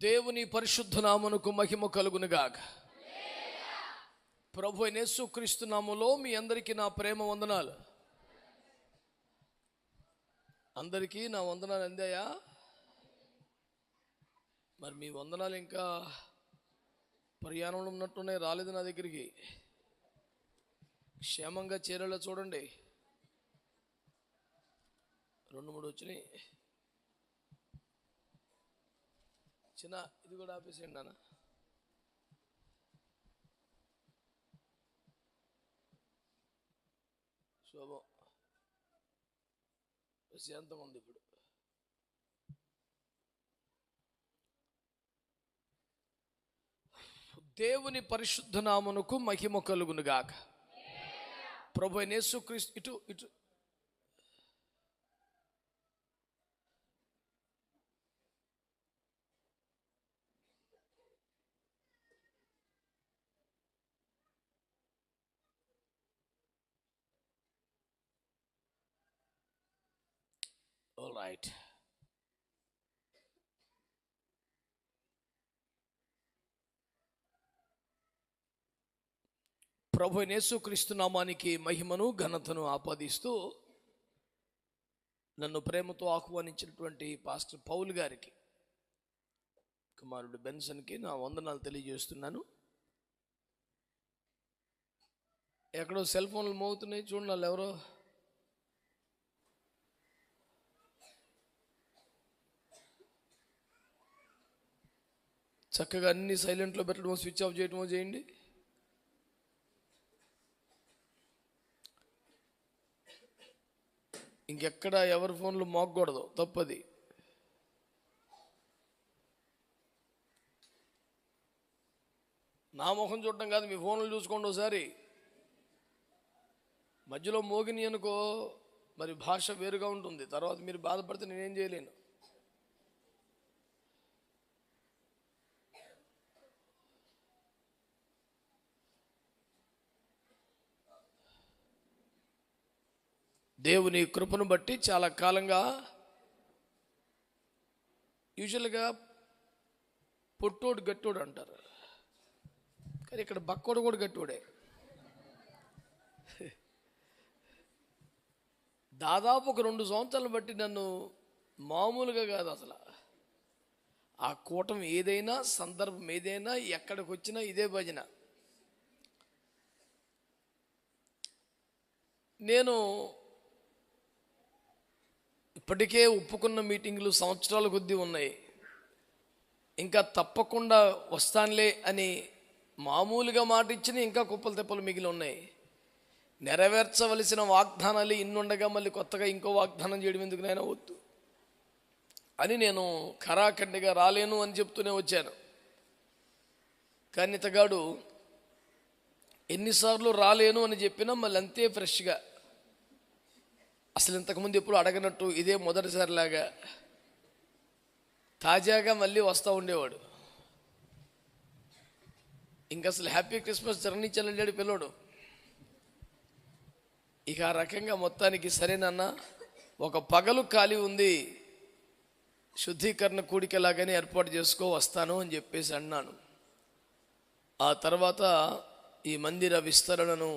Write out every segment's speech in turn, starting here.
దేవుని పరిశుద్ధ నామమునకు మహిమ కలుగునుగాక. ప్రభు అయిన యేసుక్రీస్తు నామములో మీ అందరికీ నా ప్రేమ వందనాలు. అందరికీ నా వందనాలు అందాయా? మరి మీ వందనాలు ఇంకా ప్రయాణంలో ఉన్నట్టునే రాలేదు నా దగ్గరికి. క్షేమంగా చేరేలా చూడండి. 2-3 వచ్చినాయి. చిన్న ఇది కూడా ఆపేసేయండి నాన్న. శోభం ప్రశాంతంగా ఉంది ఇప్పుడు. దేవుని పరిశుద్ధ నామమునకు మహిమ కలుగునుగాక. ప్రభు అయిన యేసుక్రీస్తు ఇటు ఆల్ రైట్. ప్రభు అయిన యేసుక్రీస్తు నామానికి మహిమను ఘనతను ఆపాదిస్తూ నన్ను ప్రేమతో ఆహ్వానించినటువంటి పాస్టర్ పౌల్ గారికి, కుమారుడు బెన్సన్కి నా వందనాలు తెలియజేస్తున్నాను. ఎక్కడో సెల్ ఫోన్లు మోగుతున్నాయి చూడండి. వాళ్ళు ఎవరో చక్కగా అన్ని సైలెంట్లో పెట్టడమో స్విచ్ ఆఫ్ చేయడమో చేయండి. ఇంకెక్కడ ఎవరి ఫోన్లు మోగకూడదు, తప్పది. నా ముఖం చూడటం కాదు, మీ ఫోన్లు చూసుకోండి ఒకసారి. మధ్యలో మోగిని అనుకో మరి భాష వేరుగా ఉంటుంది. తర్వాత మీరు బాధపడితే నేనేం చేయలేను. దేవుని కృపను బట్టి చాలా కాలంగా యూజువల్గా పొట్టోడు గట్టోడు అంటారు, కానీ ఇక్కడ బక్కోడు కూడా గట్టోడే. దాదాపు ఒక 2 సంవత్సరాలు బట్టి నన్ను మామూలుగా కాదు అసలు. ఆ కూటమి ఏదైనా, సందర్భం ఏదైనా, ఎక్కడికి వచ్చినా ఇదే భజన. నేను ఇప్పటికే ఒప్పుకున్న మీటింగులు సంవత్సరాల కొద్దీ ఉన్నాయి. ఇంకా తప్పకుండా వస్తానులే అని మామూలుగా మాట ఇచ్చిన ఇంకా కుప్పలు తెప్పలు మిగిలి ఉన్నాయి. నెరవేర్చవలసిన వాగ్దానాలు ఇన్నుండగా మళ్ళీ కొత్తగా ఇంకో వాగ్దానం చేయడం ఎందుకు నైనా వద్దు అని నేను ఖరాఖండిగా రాలేను అని చెప్తూనే వచ్చాను. కానీ ఇతగాడు ఎన్నిసార్లు రాలేను అని చెప్పినా మళ్ళీ అంతే ఫ్రెష్గా, అసలు ఇంతకుముందు ఎప్పుడు అడగనట్టు ఇదే మొదటిసారిలాగా తాజాగా మళ్ళీ వస్తూ ఉండేవాడు. ఇంక అసలు హ్యాపీ క్రిస్మస్ జర్నీచాలంటాడు పిల్లోడు. ఇక ఆ రకంగా మొత్తానికి సరేనన్నా, ఒక పగలు ఖాళీ ఉంది, శుద్ధీకరణ కూడికలాగానే ఏర్పాటు చేసుకో, వస్తాను అని చెప్పేసి అన్నాను. ఆ తర్వాత ఈ మందిర విస్తరణను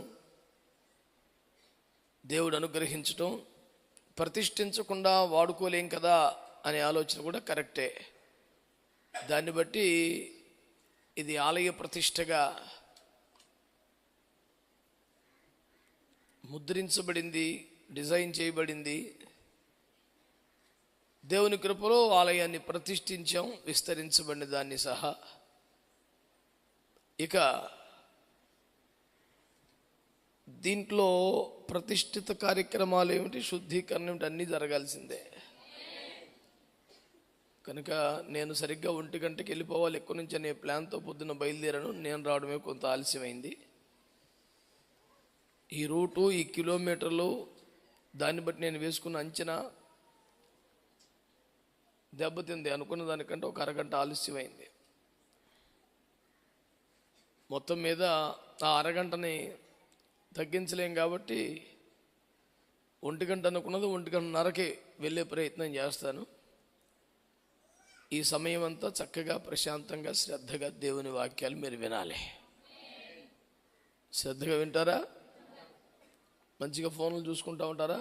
దేవుడు అనుగ్రహించటం, ప్రతిష్ఠించకుండా వాడుకోలేం కదా అనే ఆలోచన కూడా కరెక్టే. దాన్ని బట్టి ఇది ఆలయ ప్రతిష్టగా ముద్రించబడింది, డిజైన్ చేయబడింది. దేవుని కృపలో ఆలయాన్ని ప్రతిష్ఠించాం, విస్తరించబడిన దాన్ని సహా. ఇక దీంట్లో ప్రతిష్ఠిత కార్యక్రమాలు ఏమిటి, శుద్ధీకరణ ఏమిటి, అన్నీ జరగాల్సిందే. కనుక నేను సరిగ్గా 1 గంటకి వెళ్ళిపోవాలి ఎక్కడి నుంచి అనే ప్లాన్తో పొద్దున్న బయలుదేరాను. నేను రావడమే కొంత ఆలస్యమైంది. ఈ రూటు, ఈ కిలోమీటర్లు, దాన్ని బట్టి నేను వేసుకున్న అంచనా దెబ్బతింది. అనుకున్న దానికంటే ఒక అరగంట ఆలస్యమైంది. మొత్తం మీద ఆ అరగంటని తగ్గించలేం కాబట్టి 1 గంట అనుకున్నది 1 గంటన్నరకే వెళ్ళే ప్రయత్నం చేస్తాను. ఈ సమయం అంతా చక్కగా ప్రశాంతంగా శ్రద్ధగా దేవుని వాక్యాలు మీరు వినాలి. శ్రద్ధగా వింటారా? మంచిగా ఫోన్లు చూసుకుంటూ ఉంటారా?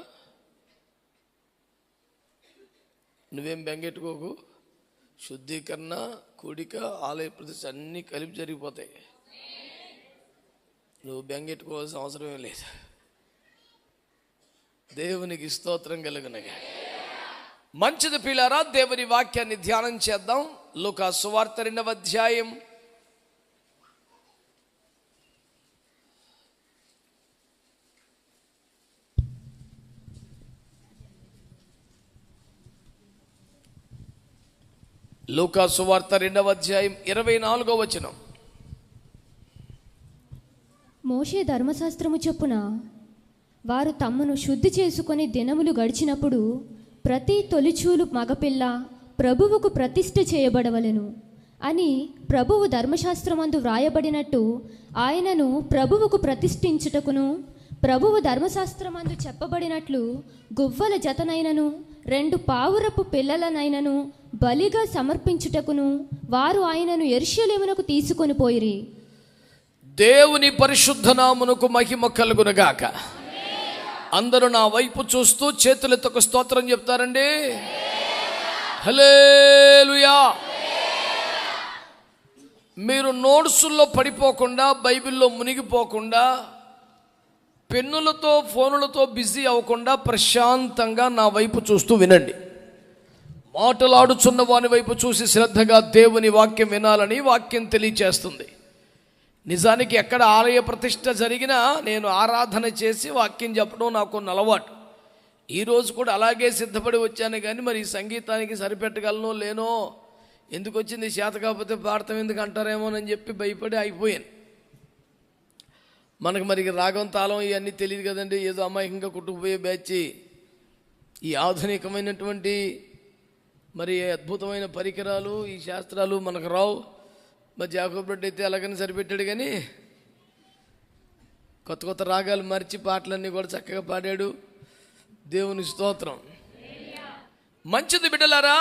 నువ్వేం బెంగెట్టుకోకు. శుద్ధీకరణ, కూడిక, ఆలయ ప్రతిష్ఠ అన్నీ కలిపి జరిగిపోతాయి. నువ్వు బెంగెట్టుకోవాల్సిన అవసరమే లేదు. దేవునికి స్తోత్రం కలుగునగా. మంచిది ప్రియులారా, దేవుని వాక్యాన్ని ధ్యానం చేద్దాం. లూకా సువార్త 2వ అధ్యాయం లూకా సువార్త 2వ అధ్యాయం 24వ వచనం. మోషే ధర్మశాస్త్రము చొప్పున వారు తమ్మును శుద్ధి చేసుకొని దినములు గడిచినప్పుడు ప్రతి తొలిచూలు మగపిల్ల ప్రభువుకు ప్రతిష్ఠ చేయబడవలెను అని ప్రభువు ధర్మశాస్త్రమందు వ్రాయబడినట్టు ఆయనను ప్రభువుకు ప్రతిష్ఠించుటకును ప్రభువు ధర్మశాస్త్రమందు చెప్పబడినట్లు గువ్వల జతనైనను 2 పావురపు పిల్లలనైనను బలిగా సమర్పించుటకును వారు ఆయనను యెరూషలేమునకు తీసుకొని పోయిరి. దేవుని పరిశుద్ధ నామమునకు మహిమ కలుగునుగాక. అందరూ నా వైపు చూస్తూ చేతులెత్తుకు స్తోత్రం చెప్తారండి. హల్లెలూయా. మీరు నోట్సుల్లో పడిపోకుండా, బైబిల్లో మునిగిపోకుండా, పెన్నులతో ఫోనులతో బిజీ అవ్వకుండా ప్రశాంతంగా నా వైపు చూస్తూ వినండి. మాటలాడుచున్న వాని వైపు చూసి శ్రద్ధగా దేవుని వాక్యం వినాలని వాక్యం తెలియచేస్తుంది. నిజానికి ఎక్కడ ఆలయ ప్రతిష్ఠ జరిగినా నేను ఆరాధన చేసి వాక్యం చెప్పడం నాకు అలవాటు. ఈరోజు కూడా అలాగే సిద్ధపడి వచ్చాను. కానీ మరి ఈ సంగీతానికి సరిపెట్టగలనో లేనో, ఎందుకు వచ్చింది చేత కాకపోతే పాడతాం ఎందుకు అంటారేమోనని చెప్పి భయపడి అయిపోయాను. మనకు మరి రాగం తాళం ఇవన్నీ తెలియదు కదండి. ఏదో అమాయకంగా కుట్టుకుపోయే బ్యాచ్. ఈ ఆధునికమైనటువంటి మరి అద్భుతమైన పరికరాలు, ఈ శాస్త్రాలు మనకు రావు. మరి జాకోబ్ రెడ్డి అయితే అలాగని సరిపెట్టాడు. కానీ కొత్త కొత్త రాగాలు మర్చి పాటలన్నీ కూడా చక్కగా పాడాడు. దేవుని స్తోత్రం. మంచిది బిడ్డలారా,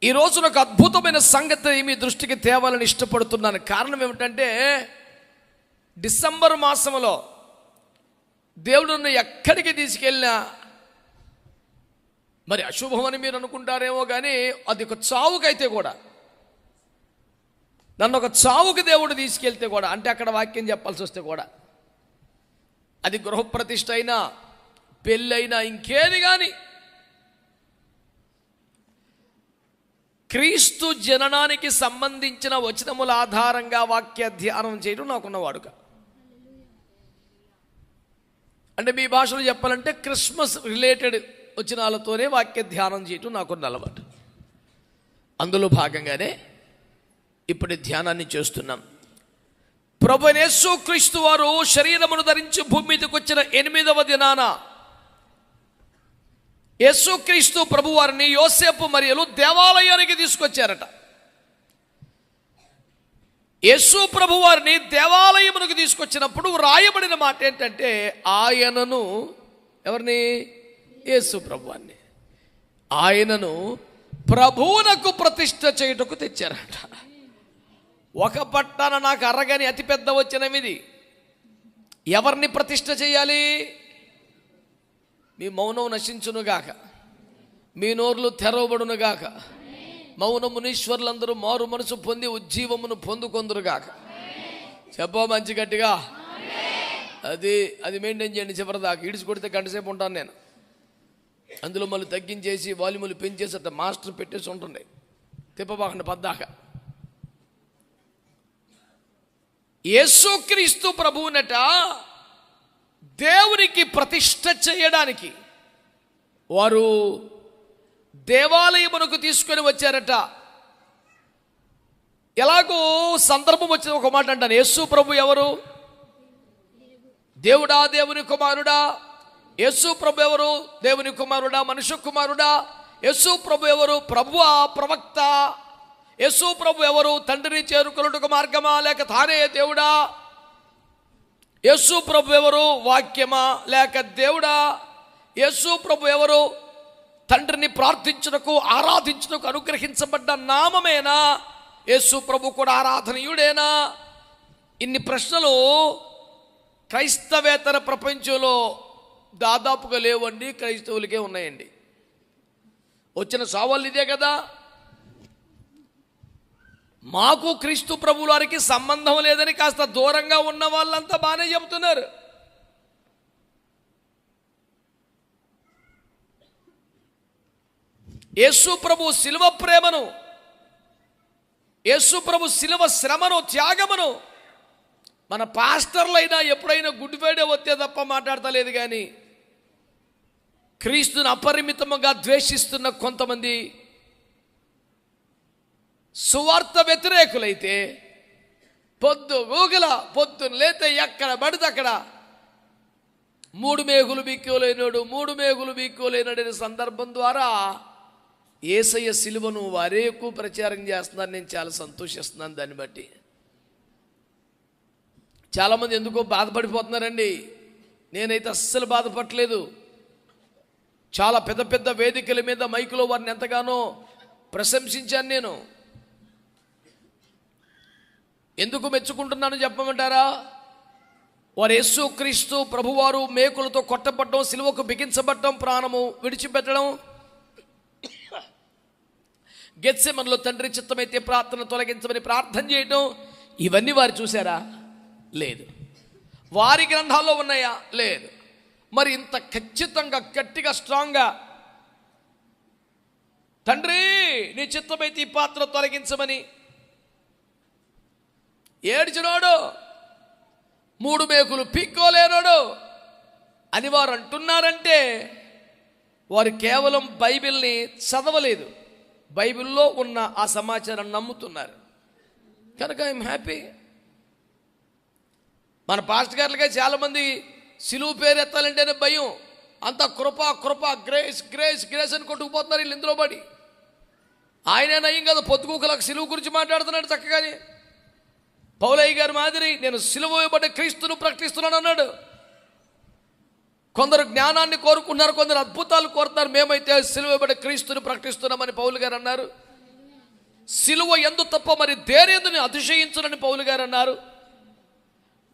ఈ రోజున ఒక అద్భుతమైన సంగతి మీ దృష్టికి తేవాలని ఇష్టపడుతున్నాను. కారణం ఏమిటంటే, డిసెంబర్ మాసంలో దేవుడు నన్ను ఎక్కడికి తీసుకెళ్ళినా మరి అశుభమని మీరు అనుకుంటారేమో, కానీ అది ఒక చావుకైతే కూడా, నన్ను ఒక చావుకి దేవుడు తీసుకెళ్తే కూడా, అంటే అక్కడ వాక్యం చెప్పాల్సి వస్తే కూడా, అది గృహప్రతిష్ఠ అయినా పెళ్ళైనా ఇంకేది కానీ, క్రీస్తు జననానికి సంబంధించిన వచనముల ఆధారంగా వాక్య ధ్యానం చేయడం నాకున్న వాడుక. అంటే మీ భాషలో చెప్పాలంటే క్రిస్మస్ రిలేటెడ్ వచనాలతోనే వాక్య ధ్యానం చేయడం నాకున్న అలవాటు. అందులో భాగంగానే ఇప్పుడు ధ్యానాన్ని చేస్తున్నాం. ప్రభువైన యేసుక్రీస్తు వారు శరీరమును ధరించి భూమి మీదకి వచ్చిన 8వ దినాన యేసుక్రీస్తు ప్రభు వారిని యోసేపు మరియలు దేవాలయానికి తీసుకొచ్చారట. యేసు ప్రభు వారిని దేవాలయమునకు తీసుకొచ్చినప్పుడు రాయబడిన మాట ఏంటంటే, ఆయనను, ఎవరిని? యేసు ప్రభువాన్ని, ఆయనను ప్రభువునకు ప్రతిష్ఠ చేయుటకు తెచ్చారట. ఒక పట్టాన నాకు అరగని అతిపెద్ద వచనం ఇది. ఎవరిని ప్రతిష్ఠ చేయాలి? మీ మౌనం నశించునుగాక, మీ నోర్లు తెరవబడునుగాక, మౌనమునీశ్వరులందరూ మారు మనసు పొంది ఉజ్జీవమును పొందుకొందురుగాక. చెప్పో మంచి గట్టిగా. అది మెయింటైన్ చేయండి చివరిదాకా. ఈడ్చి కొడితే గంటసేపు ఉంటాను నేను. అందులో మళ్ళీ తగ్గించేసి వాల్యూములు పెంచేసి అట్లా మాస్టర్ పెట్టేసి ఉంటుంది. తిప్పబాకండి పద్దాక. యేసుక్రీస్తు ప్రభువునట దేవునికి ప్రతిష్ఠ చేయడానికి వారు దేవాలయమునకు తీసుకొని వచ్చారట. ఎలాగో సందర్భం వచ్చిన ఒక మాట అంటాను. యేసు ప్రభు ఎవరు? దేవుడా, దేవుని కుమారుడా? యేసు ప్రభు ఎవరు? దేవుని కుమారుడా, మనుష్య కుమారుడా? యేసు ప్రభు ఎవరు? ప్రభువా, ప్రవక్త? యేసు ప్రభు ఎవరు? తండ్రిని చేరుకొనుటకు మార్గమా, లేక తానే దేవుడా? యేసు ప్రభు ఎవరు? వాక్యమా లేక దేవుడా? యేసు ప్రభు ఎవరు? తండ్రిని ప్రార్థించుటకు ఆరాధించుటకు అనుగ్రహించబడ్డ నామమేనా? యేసు ప్రభు కూడా ఆరాధనీయుడేనా? ఇన్ని ప్రశ్నలు క్రైస్తవేతర ప్రపంచంలో దాదాపుగా లేవండి, క్రైస్తవులకే ఉన్నాయండి. వచ్చిన సవాళ్ళు ఇదే కదా. మాకు క్రీస్తు ప్రభువుల వారికి సంబంధం లేదని కాస్త దూరంగా ఉన్న వాళ్ళంతా బాగానే చెబుతున్నారు. యేసు ప్రభు శిలువ ప్రేమను, యేసు ప్రభు శిలువ శ్రమను, త్యాగమును మన పాస్టర్లైనా ఎప్పుడైనా గుడ్ ఫ్రైడే వస్తే తప్ప మాట్లాడతలేదు. కానీ క్రీస్తుని అపరిమితంగా ద్వేషిస్తున్న కొంతమంది సువార్త వ్యతిరేకులైతే పొద్దున్న లేతే ఎక్కడ పడితే అక్కడ 3 మేకులు బీక్కోలేనాడు, 3 మేకులు బీక్కోలేనాడు అనే సందర్భం ద్వారా యేసయ్య సిలువను వారే ఎక్కువ ప్రచారం చేస్తున్నారు. నేను చాలా సంతోషిస్తున్నాను దాన్ని బట్టి. చాలామంది ఎందుకో బాధపడిపోతున్నారండి. నేనైతే అస్సలు బాధపడలేదు. చాలా పెద్ద పెద్ద వేదికల మీద మైకులో వారిని ఎంతగానో ప్రశంసించాను నేను. ఎందుకు మెచ్చుకుంటున్నాను చెప్పమంటారా? వారు యేసు క్రీస్తు ప్రభువారు మేకులతో కొట్టబడడం, సిలువకు బిగించబడడం, ప్రాణము విడిచిపెట్టడం, గెత్సెమనెలో తండ్రి చిత్తమైతే ప్రార్థన తొలగించమని ప్రార్థన చేయడం, ఇవన్నీ వారు చూశారా? లేదు. వారి గ్రంథాల్లో ఉన్నాయా? లేదు. మరి ఇంత ఖచ్చితంగా గట్టిగా స్ట్రాంగ్గా తండ్రి నీ చిత్తమైతే ఈ పాత్ర తొలగించమని ఏడ్చినోడు, 3 మేకులు పీక్కోలేనాడు అని వారు అంటున్నారంటే వారు కేవలం బైబిల్ని చదవలేదు, బైబిల్లో ఉన్న ఆ సమాచారాన్ని నమ్ముతున్నారు. కనుక ఐఎమ్ హ్యాపీ. మన పాస్టర్ గారులుగా చాలామంది సిలువు పేరు ఎత్తాలంటేనే భయం. అంత కృప గ్రేస్ గ్రేస్ గ్రేస్ అని కొట్టుకుపోతున్నారు వీళ్ళు ఇందులో పడి. ఆయనే నయం కదా, పొద్దుకూకలకు సిలువు గురించి మాట్లాడుతున్నాడు చక్కగానే. పౌలయ్య గారి మాదిరి నేను సిలువ వేయబడ్డ క్రీస్తును ప్రకటిస్తున్నాను అన్నాడు. కొందరు జ్ఞానాన్ని కోరుకున్నారు, కొందరు అద్భుతాలు కోరుతున్నారు. మేమైతే సిలువ వేయబడ్డ క్రీస్తును ప్రకటిస్తున్నామని పౌలు గారు అన్నారు. సిలువ ఎందు తప్ప మరి దేనేందుని అతిశయించునని పౌలు గారు అన్నారు.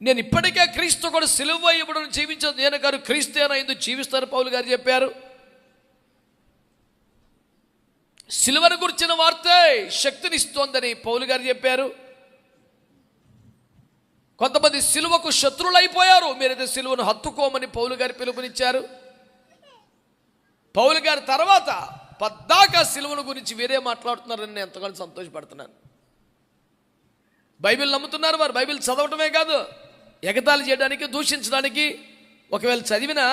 నేను ఇప్పటికే క్రీస్తు కూడా సిలువ ఇవ్వడం జీవించదు నేను గారు, క్రీస్తేనా ఎందుకు జీవిస్తారు పౌలు గారు చెప్పారు. సిలువను గురించిన వార్తే శక్తినిస్తోందని పౌలు గారు చెప్పారు. కొంతమంది సిలువకు శత్రులైపోయారు, మీరైతే సిలువను హత్తుకోమని పౌలు గారు పిలుపునిచ్చారు. పౌలు గారి తర్వాత పద్దాకా సిలువను గురించి వేరే మాట్లాడుతున్నారని నేను ఎంతగానో సంతోషపడుతున్నాను. బైబిల్ నమ్ముతున్నారు వారు. బైబిల్ చదవటమే కాదు, ఎగతాళి చేయడానికి, దూషించడానికి. ఒకవేళ చదివినా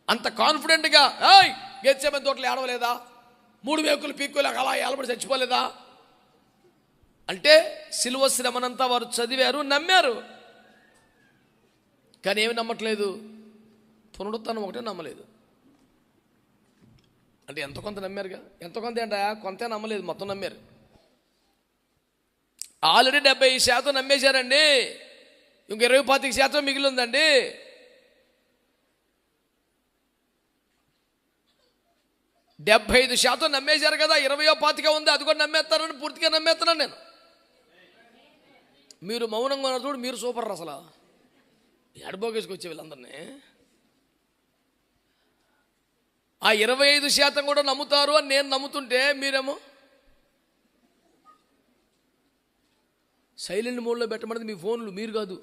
అంత కాన్ఫిడెంట్గా గెచ్చేమని తోటలు ఏడవలేదా, 3 మేకులు పీక్కోలేక అలా ఏలబడి చచ్చిపోలేదా అంటే సిలువ శ్రమనంతా వారు చదివారు, నమ్మారు. కానీ ఏమి నమ్మట్లేదు? పునరుత్థానం ఒకటే నమ్మలేదు. అంటే ఎంతో కొంత నమ్మారుగా. ఎంతో కొంత ఏంటా, కొంతే నమ్మలేదు, మొత్తం నమ్మారు. ఆల్రెడీ 70% నమ్మేశారండి, ఇంక 20-25% మిగిలి ఉందండి. డెబ్బై 75% నమ్మేశారు కదా, 20-25 ఉంది, అది కూడా నమ్మేస్తారని పూర్తిగా నమ్మేస్తున్నాను నేను. మీరు మౌనంగా ఉన్నారు చూడు, మీరు సూపర్. అసలు ఎడబోగేసుకొచ్చే వీళ్ళందరినీ ఆ 25% కూడా నమ్ముతారు అని నేను నమ్ముతుంటే మీరేమో సైలెంట్ మోడ్లో పెట్టమన్నది మీ ఫోన్లు, మీరు కాదు.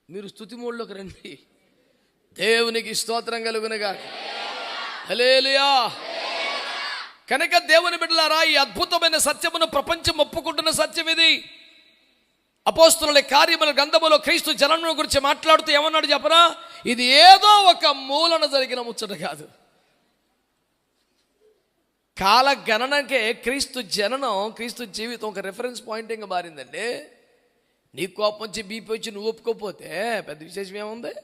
మీరు స్తుతి మోడ్లోకి రండి. దేవునికి స్తోత్రం కలుగునుగా. హల్లెలూయా. కనుక దేవుని బిడ్డలారా, ఈ అద్భుతమైన సత్యమును ప్రపంచం ఒప్పుకుంటున్న సత్యం ఇది. అపోస్తలుల కార్యముల గ్రంథములో క్రీస్తు జననం గురించి మాట్లాడుతూ ఏమన్నాడు చెప్పరా? ఇది ఏదో ఒక మూలన జరిగిన ముచ్చట కాదు. కాల గణనకే క్రీస్తు జననం, క్రీస్తు జీవితం ఒక రెఫరెన్స్ పాయింటింగ్గా మారిందండి. నీ కోపం వచ్చి బీపీ వచ్చి నువ్వు ఒప్పుకోకపోతే పెద్ద విశేషం ఏముంది?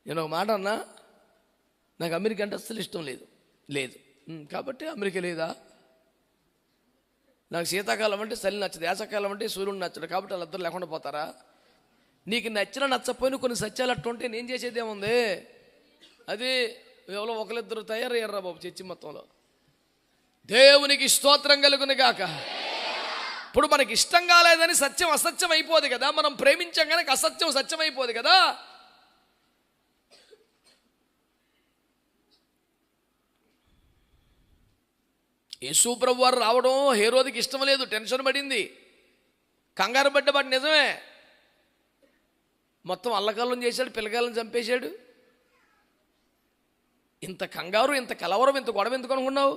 నేను ఒక మాట అన్నా, నాకు అమెరికా అంటే అస్సలు ఇష్టం లేదు కాబట్టి అమెరికా లేదా. నాకు శీతాకాలం అంటే చలి నచ్చదు, వేసవకాలం అంటే సూర్యుడు నచ్చడు, కాబట్టి వాళ్ళిద్దరు లేకుండా పోతారా? నీకు నచ్చినా నచ్చపోయినా కొన్ని సత్యాలు అట్టు ఉంటే నేను చేసేది ఏముంది? అది ఎవరో ఒకరిద్దరు తయారయ్యారా బాబు చర్చి మొత్తంలో. దేవునికి స్తోత్రం కలుగును గాక. ఇప్పుడు మనకి ఇష్టం కాలేదని సత్యం అసత్యం అయిపోదు కదా, మనం ప్రేమించాం కనుక అసత్యం సత్యం అయిపోదు కదా. యేసు ప్రభు వారు రావడం హేరోదికి ఇష్టం లేదు, టెన్షన్ పడింది, కంగారు పడ్డబడి. నిజమే, మొత్తం అల్లకల్లం చేశాడు, పిల్లకాయలను చంపేశాడు. ఇంత కంగారు, ఇంత కలవరం, ఇంత గొడవ ఎందుకు అనుకున్నావు?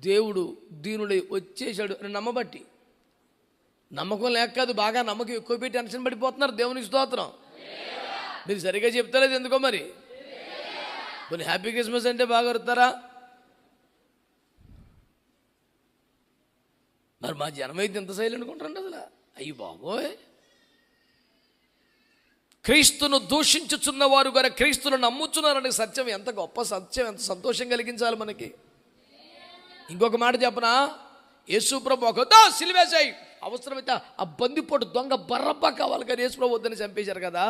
దేవుడు దీనుడై వచ్చేసాడు అని నమ్మబట్టి. నమ్మకం లేక కాదు, బాగా నమ్మకం ఎక్కువ పెట్టి టెన్షన్ పడిపోతున్నారు. దేవునికి స్తోత్రం. మీరు సరిగ్గా చెప్తలేదు ఎందుకో మరి. కొన్ని హ్యాపీ క్రిస్మస్ అంటే బాగా వరుతారా? మరి మా జనం అయితే ఎంత సైలెంట్ అనుకుంటారండి అసలు. అయ్యి బాబోయ్, క్రీస్తును దూషించుచున్న వారు గారు క్రీస్తును నమ్ముచున్నారనే సత్యం ఎంత గొప్ప సత్యం, ఎంత సంతోషం కలిగించాలి మనకి. ఇంకొక మాట చెప్పనా, యేసు ప్రభు ఒక సిలువేశాయి, అవసరమైతే ఆ బందిపోటు దొంగ బర్రబ్బా కావాలి కానీ యేసు ప్రభు వద్దని చంపేశారు కదా,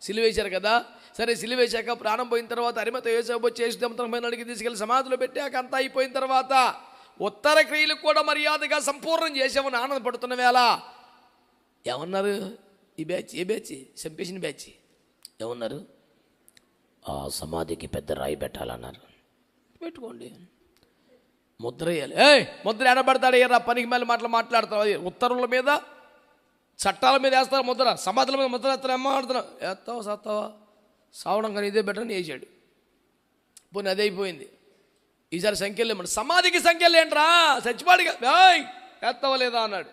సిలువేశారు కదా. సరే, సిలువేశాక ప్రాణం పోయిన తర్వాత అరిమత యేసు చేసి దెంతమైన అడిగి తీసుకెళ్ళి సమాధిలో పెట్టాక అంతా అయిపోయిన తర్వాత ఉత్తర క్రియలు కూడా మర్యాదగా సంపూర్ణం చేసామని ఆనందపడుతున్న వేళ ఏమన్నారు? ఈ బ్యాచ్, ఏ బ్యాచ్? చంపేసిన బ్యాచ్ ఏమన్నారు? ఆ సమాధికి పెద్ద రాయి పెట్టాలన్నారు. పెట్టుకోండి, ముద్ర వేయాలి. ముద్ర ఎడబడతాడు, ఏరా పనికి మేల మాటలు మాట్లాడతావు. ఉత్తర్వుల మీద చట్టాల మీద వేస్తారు ముద్ర, సమాధుల మీద ముద్ర వేస్తారు. ఏమో ఆడుతున్నావు, వేస్తావా సత్తావా, సావడం కానీ ఇదే బెటర్ అని వేసాడు. పోనీ అదే అయిపోయింది. ఈసారి సంఖ్యలు ఏమన్నా, సమాధికి సంఖ్యలు ఏంట్రా, చచ్చిపాడిగా వేస్తావా లేదా అన్నాడు.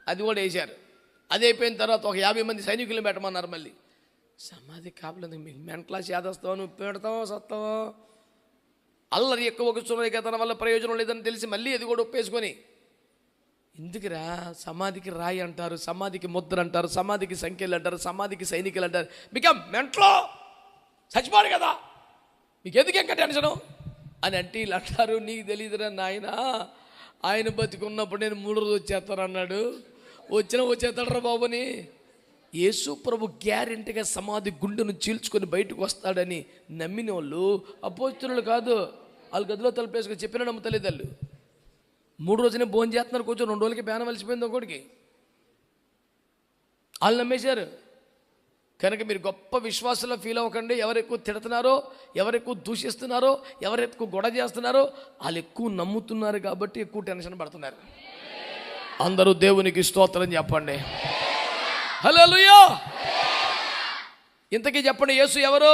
అది కూడా వేశారు. అది అయిపోయిన తర్వాత ఒక 50 మంది సైనికులను పెట్టమన్నారు. మళ్ళీ సమాధి కాపలేదు, మీకు మెంటలా చేదస్తావా, నువ్వు పెడతావా సత్తావా, అల్లరి ఎక్కువ కూర్చున్నది కదా, తన వల్ల ప్రయోజనం లేదని తెలిసి మళ్ళీ అది కూడా ఒప్పేసుకొని, ఎందుకురా సమాధికి రాయి అంటారు, సమాధికి ముద్ర అంటారు, సమాధికి సంఖ్యలు అంటారు, సమాధికి సైనికులు అంటారు, మీకు మెంట్లో చచ్చిపోడు కదా, మీకు ఎందుకు ఇంకా టెన్షను అని అంటే వీళ్ళు అంటారు. నీకు తెలియదురా నాయన, ఆయన బతికున్నప్పుడు నేను 3 రోజులు వచ్చేస్తాను అన్నాడు. వచ్చేస్తాడరా బాబుని. యేసు ప్రభు గ్యారెంటీగా సమాధి గుండెను చీల్చుకొని బయటకు వస్తాడని నమ్మిన వాళ్ళు అపోస్తలులు కాదు. వాళ్ళ గదిలో తలుపేసుకొని చెప్పిన నమ్ముతలేదు వాళ్ళు. 3 రోజునే భోజనం చేస్తున్నారు, కొంచెం 2 రోజులకి పేనం వెలిసిపోయింది ఒకటికి. వాళ్ళు నమ్మేశారు. కనుక మీరు గొప్ప విశ్వాసంలో ఫీల్ అవ్వకండి. ఎవరు ఎక్కువ తిడుతున్నారో, ఎవరు ఎక్కువ దూషిస్తున్నారో, ఎవరు ఎక్కువ గొడవ చేస్తున్నారో వాళ్ళు ఎక్కువ నమ్ముతున్నారు కాబట్టి ఎక్కువ టెన్షన్ పడుతున్నారు. అందరూ దేవునికి స్తోత్రం చెప్పండి. హల్లెలూయా. ఇంతకీ చెప్పండి, యేసు ఎవరు?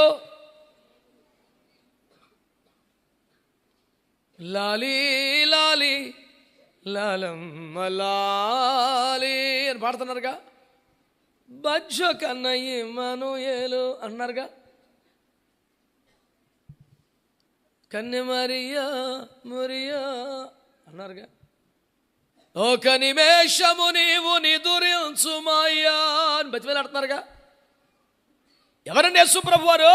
లాలి లాలి లాలమ్మ లాలి అని పాడుతున్నారుగా. బజ్జ కన్నయ్య మనుయేలు అన్నారుగా. కన్నె మరియా మరియా అన్నారుగా. ఒక నిమేషము నీవు నిదురించుమయ్యా అని బతివేలాడుతున్నారుగా. ఎవరండి యేసు ప్రభు వారు?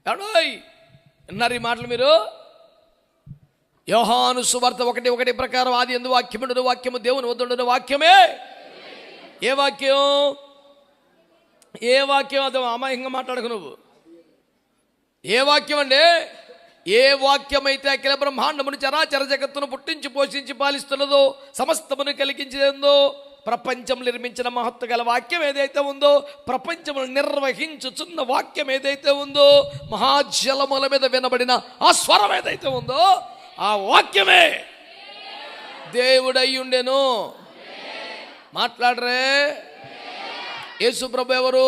ఎవడోయ్ విన్నారు ఈ మాటలు మీరు? యోహాను సువార్త 1:1 ప్రకారం ఆది యందు వాక్యముండును, వాక్యము దేవుని వద్దుండును, వాక్యమే. ఏ వాక్యం? ఏ వాక్యం? అది అమాయకంగా మాట్లాడకు నువ్వు. ఏ వాక్యం అండి? ఏ వాక్యమైతే అఖిల బ్రహ్మాండమును చరాచర జగత్తును పుట్టించి పోషించి పాలిస్తున్నదో, సమస్తమును కలిగించిందో, ప్రపంచం నిర్మించిన మహత్తు గల వాక్యం ఏదైతే ఉందో, ప్రపంచమును నిర్వహించుచున్న వాక్యం ఏదైతే ఉందో, మహాజలముల మీద వినబడిన ఆ స్వరం ఏదైతే ఉందో, ఆ వాక్యమే దేవుడై ఉండెను. మాట్లాడరే. యేసు ప్రభు ఎవరు?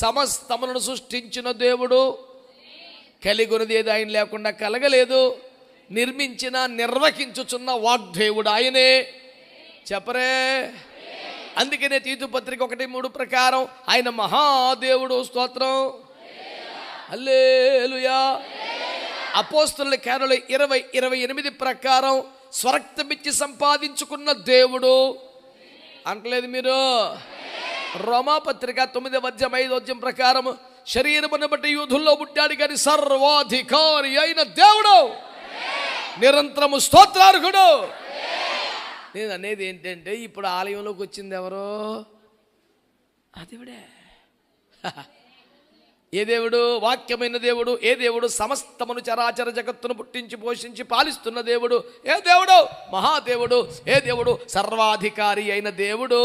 సమస్తములను సృష్టించిన దేవుడు. కలిగున్నది ఏది ఆయన లేకుండా కలగలేదు. నిర్మించిన నిర్వహించుచున్న వాగ్దేవుడు ఆయనే. చెప్పరే. అందుకనే తీతు పత్రిక 1:3 ప్రకారం ఆయన మహాదేవుడు. స్తోత్రం. హల్లెలూయా. అపోస్తలుల కార్యాలు 20:28 ప్రకారం స్వరక్తమిచ్చి సంపాదించుకున్న దేవుడు అంటలేదు మీరు. రోమాపత్రిక 9:5 ప్రకారం శరీరమును బట్టి యూదుల్లో పుట్టాడు కానీ సర్వాధికారి అయిన దేవుడు, నిరంతరము స్తోత్రార్హుడు. నేను అనేది ఏంటంటే, ఇప్పుడు ఆలయంలోకి వచ్చింది ఎవరో? ఆ దేవుడే. ఏ దేవుడు? వాక్యమైన దేవుడు. ఏ దేవుడు? సమస్తమును చరాచర జగత్తును పుట్టించి పోషించి పాలిస్తున్న దేవుడు. ఏ దేవుడు? మహాదేవుడు. ఏ దేవుడు? సర్వాధికారి అయిన దేవుడు.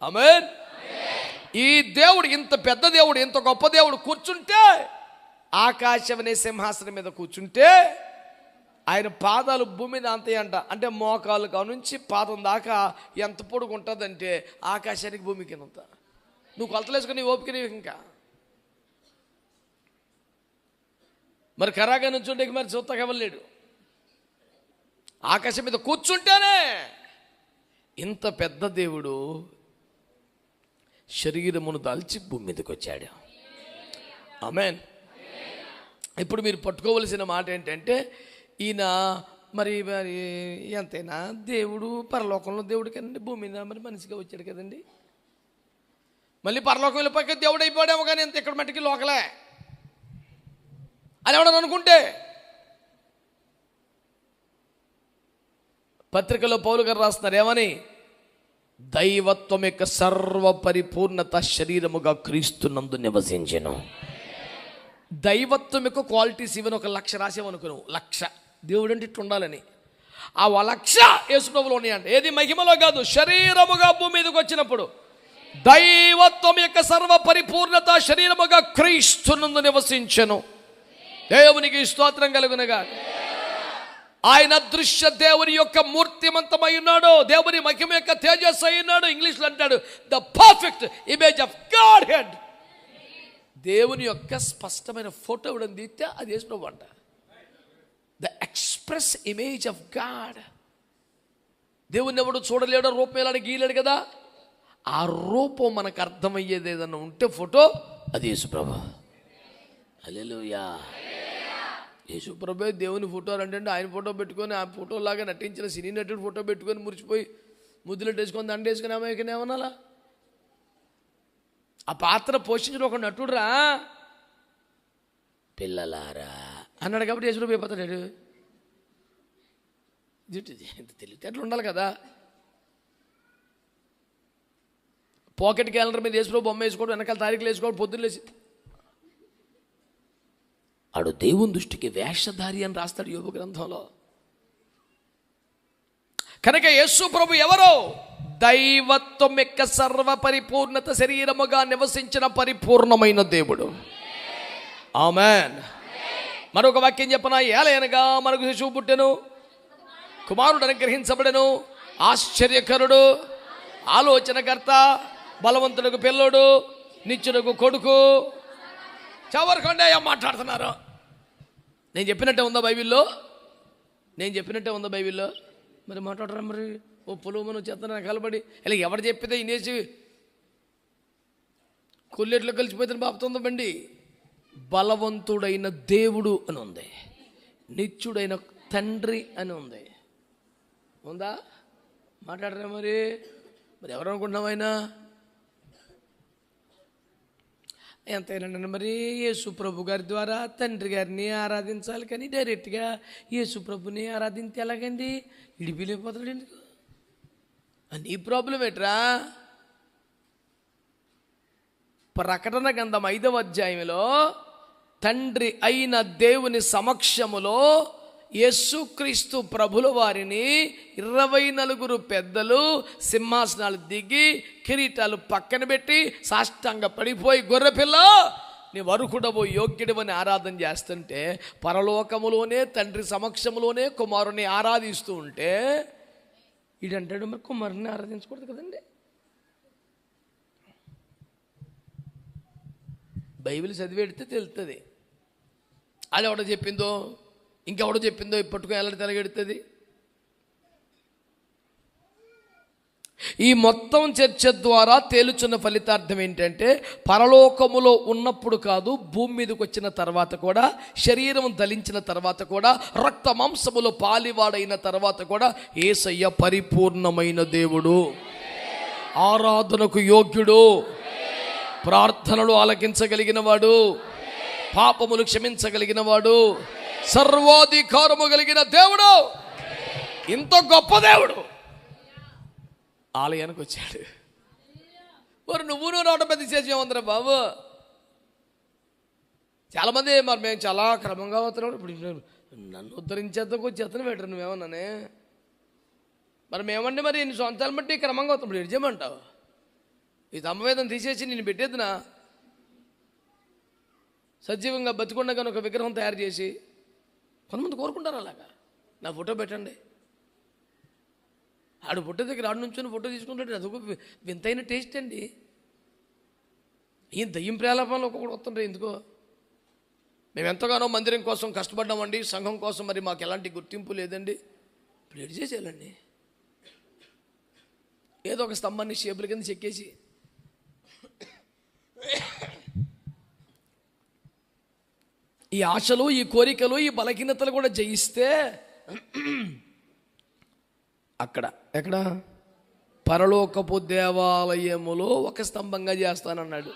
ఆమేన్. ఈ దేవుడు, ఇంత పెద్ద దేవుడు, ఇంత గొప్ప దేవుడు కూర్చుంటే, ఆకాశం అనే సింహాసనం మీద కూర్చుంటే ఆయన పాదాలు భూమి మీద అంతాయంట. అంటే మోకాలు కానుంచి పాదం దాకా ఎంత పొడుగు ఉంటుందంటే ఆకాశానికి భూమికి అంత. నువ్వు కొలతలేసుకుని ఓపిక నీవు ఇంకా. మరి కరాగా నుంచుంటే మరి చూత్తగా ఇవ్వలేడు. ఆకాశం మీద కూర్చుంటేనే ఇంత పెద్ద దేవుడు శరీరమును దాల్చి భూమి మీదకి వచ్చాడు. ఆమేన్. ఇప్పుడు మీరు పట్టుకోవలసిన మాట ఏంటంటే, ఈయన మరి మరి ఎంతైనా దేవుడు, పరలోకంలో దేవుడు కదండి, భూమి మీద మరి మనిషిగా వచ్చాడు కదండి. మళ్ళీ పరలోకం వెళ్ళిపోయాక దేవుడు అయిపోయాడేమో, కానీ ఎంత ఇక్కడ మట్టికి లోకలే అని ఎవడని అనుకుంటే, పత్రికలో పౌలు గారు రాస్తున్నారు ఏమని? దైవత్వం యొక్క సర్వ పరిపూర్ణత శరీరముగా క్రీస్తునందు నివసించెను. దైవత్వం యొక్క క్వాలిటీస్ ఇవన్నీ ఒక 1,00,000 రాసేవనుకున్నావు. 1,00,000 దేవుడు అంటే ఇట్లా ఉండాలని. ఆ 1,00,000 యేసుప్రభులో ఉన్నాయంట. ఏది? మహిమలో కాదు, శరీరముగా భూమి మీదకి వచ్చినప్పుడు దైవత్వం యొక్క సర్వ పరిపూర్ణత శరీరముగా క్రీస్తునందు నివసించెను. దేవునికి స్తోత్రం కలుగునగా. ఆయన అదృశ్య దేవుని యొక్క మూర్తిమంతమై ఉన్నాడు. దేవుని మహిమ యొక్క తేజస్సు అయి ఉన్నాడు. ఇంగ్లీష్లో అంటాడు the perfect image of God head. దేవుని యొక్క స్పష్టమైన ఫోటో ఇవ్వడం తీస్తే అది యేసుప్రభు అంట. The express image of God. దేవుని ఎవడు చూడలేడు, రూపం ఎలా గీయలేడు కదా. ఆ రూపం మనకు అర్థమయ్యేది ఏదన్నా ఉంటే ఫోటో, అది యేసుప్రభు. హల్లెలూయా. యేసుప్రభే దేవుని ఫోటో అంటే ఆయన ఫోటో పెట్టుకొని, ఆ ఫోటోలాగా నటించిన సినీ నటుడు ఫోటో పెట్టుకొని మురిచిపోయి ముద్దులు వేసుకొని దండేసుకుని ఆమెకనే ఏమనాలా? ఆ పాత్ర పోషించిన ఒక నటుడురా. పిల్లలారా అన్నాడు కాబట్టి యేసుప్రభు అయిపోతాడు. ఇంత తెలివితేటలు ఉండాలి కదా. పాకెట్ క్యాలెండర్ మీద యేసుప్రభు బొమ్మ వేసుకోవడం, వెనకాల తారీఖులు వేసుకోవడం, పొద్దున్న లేచి ఆడు దేవుని దృష్టికి వేషధారి అని రాస్తాడు యోబు గ్రంథంలో. కనుక యేసు ప్రభు ఎవరో? దైవత్వం యొక్క సర్వ పరిపూర్ణత శరీరముగా నివసించిన పరిపూర్ణమైన దేవుడు. ఆమేన్. మరొక వాక్యం చెప్పనా? ఏలయనగా మనకు శిశువు పుట్టెను, కుమారుడు అనుగ్రహించబడెను, ఆశ్చర్యకరుడు, ఆలోచనకర్త, బలవంతులకు పిల్లోడు, నిత్యునకు కొడుకు. చవరకొండ ఏం మాట్లాడుతున్నారు? నేను చెప్పినట్టే ఉందా బైబిల్లో? నేను చెప్పినట్టే ఉందా బైబిల్లో? మరి మాట్లాడరా? మరి ఓ పొలమును చేతన కలబడి ఇలా ఎవరు చెప్పితే ఇనేసి కొల్లెట్లో కలిసిపోతే బాపుతుందో బండి. బలవంతుడైన దేవుడు అని ఉంది, నిత్యుడైన తండ్రి అని ఉంది. ఉందా? మాట్లాడరా? మరి మరి ఎవరు అనుకుంటున్నావు? ఆయన ఎంతైనా మరి యేసు ప్రభు గారి ద్వారా తండ్రి గారిని ఆరాధించాలి, కానీ డైరెక్ట్గా యేసు ప్రభుని ఆరాధించి ఎలాగండి? ఇడిపిలేకపోతాడు ఎందుకు? నీ ప్రాబ్లం ఏంట్రా? ప్రకటన గ్రంథం 5వ అధ్యాయంలో తండ్రి అయిన దేవుని సమక్షములో యేసుక్రీస్తు ప్రభుల వారిని 24 పెద్దలు సింహాసనాలు దిగి కిరీటాలు పక్కన పెట్టి సాష్టాంగ పడిపోయి, గొర్రెపిల్ల నీ వరుకుడవు యోగ్యుడవని ఆరాధన చేస్తుంటే, పరలోకములోనే తండ్రి సమక్షములోనే కుమారుని ఆరాధిస్తూ ఉంటే ఈడంటాడు మరి కుమారుని ఆరాధించకూడదు కదండి. బైబిల్ చదివేడితే తెలుస్తుంది. అది ఎవడో చెప్పిందో ఇంకెవడో చెప్పిందో ఇప్పటికో ఎలా తెలగెడుతుంది. ఈ మొత్తం చర్చ ద్వారా తేలుచున్న ఫలితార్థం ఏంటంటే, పరలోకములో ఉన్నప్పుడు కాదు, భూమి మీదకి వచ్చిన తర్వాత కూడా, శరీరం ధరించిన తర్వాత కూడా, రక్త మాంసములో పాలివాడైన తర్వాత కూడా యేసయ్య పరిపూర్ణమైన దేవుడు, ఆరాధనకు యోగ్యుడు, ప్రార్థనలు ఆలకించగలిగిన వాడు, పాపములు క్షమించగలిగిన వాడు, సర్వాధికారము కలిగిన దేవుడు. ఇంత గొప్ప దేవుడు ఆలయానికి వచ్చాడు. మరి నువ్వు నోట పెద్ద చేసేమందరా బాబు? చాలామంది మరి మేము చాలా క్రమంగా అవుతున్నాం, ఇప్పుడు నన్ను ఉద్ధరించేద్దాకు వచ్చేస్తాను పెట్టరు నువ్వేమన్నానే, మరి మేమండి మరి నీ సొంతాలు బట్టి క్రమంగా అవుతాం, ఇప్పుడు ఎడిచేయమంటావు? ఈ తమ్మవేదం తీసేసి నేను పెట్టేద్దునా? సజీవంగా బతికుండగానే ఒక విగ్రహం తయారు చేసి కొంతమంది కోరుకుంటారు అలాగా, నా ఫోటో పెట్టండి. ఆడు ఫోటో దగ్గర ఆడు నుంచి ఫోటో తీసుకుంటాడు, అదొక వింతైన టేస్ట్ అండి. ఈ దయ్యం ప్రేలాపనలు ఒక్కొక్కటి వస్తుంటాయి. ఎందుకో మేము ఎంతగానో మందిరం కోసం కష్టపడ్డామండి, సంఘం కోసం, మరి మాకు ఎలాంటి గుర్తింపు లేదండి. ఇప్పుడు ఎడి చేసేయాలండి, ఏదో ఒక స్తంభాన్ని షేపుల కింద చెక్కేసి ఈ ఆశలు, ఈ కోరికలు, ఈ బలహీనతలు కూడా జయిస్తే ఎక్కడ పరలోకపు దేవాలయములో ఒక స్తంభంగా చేస్తానన్నాడు.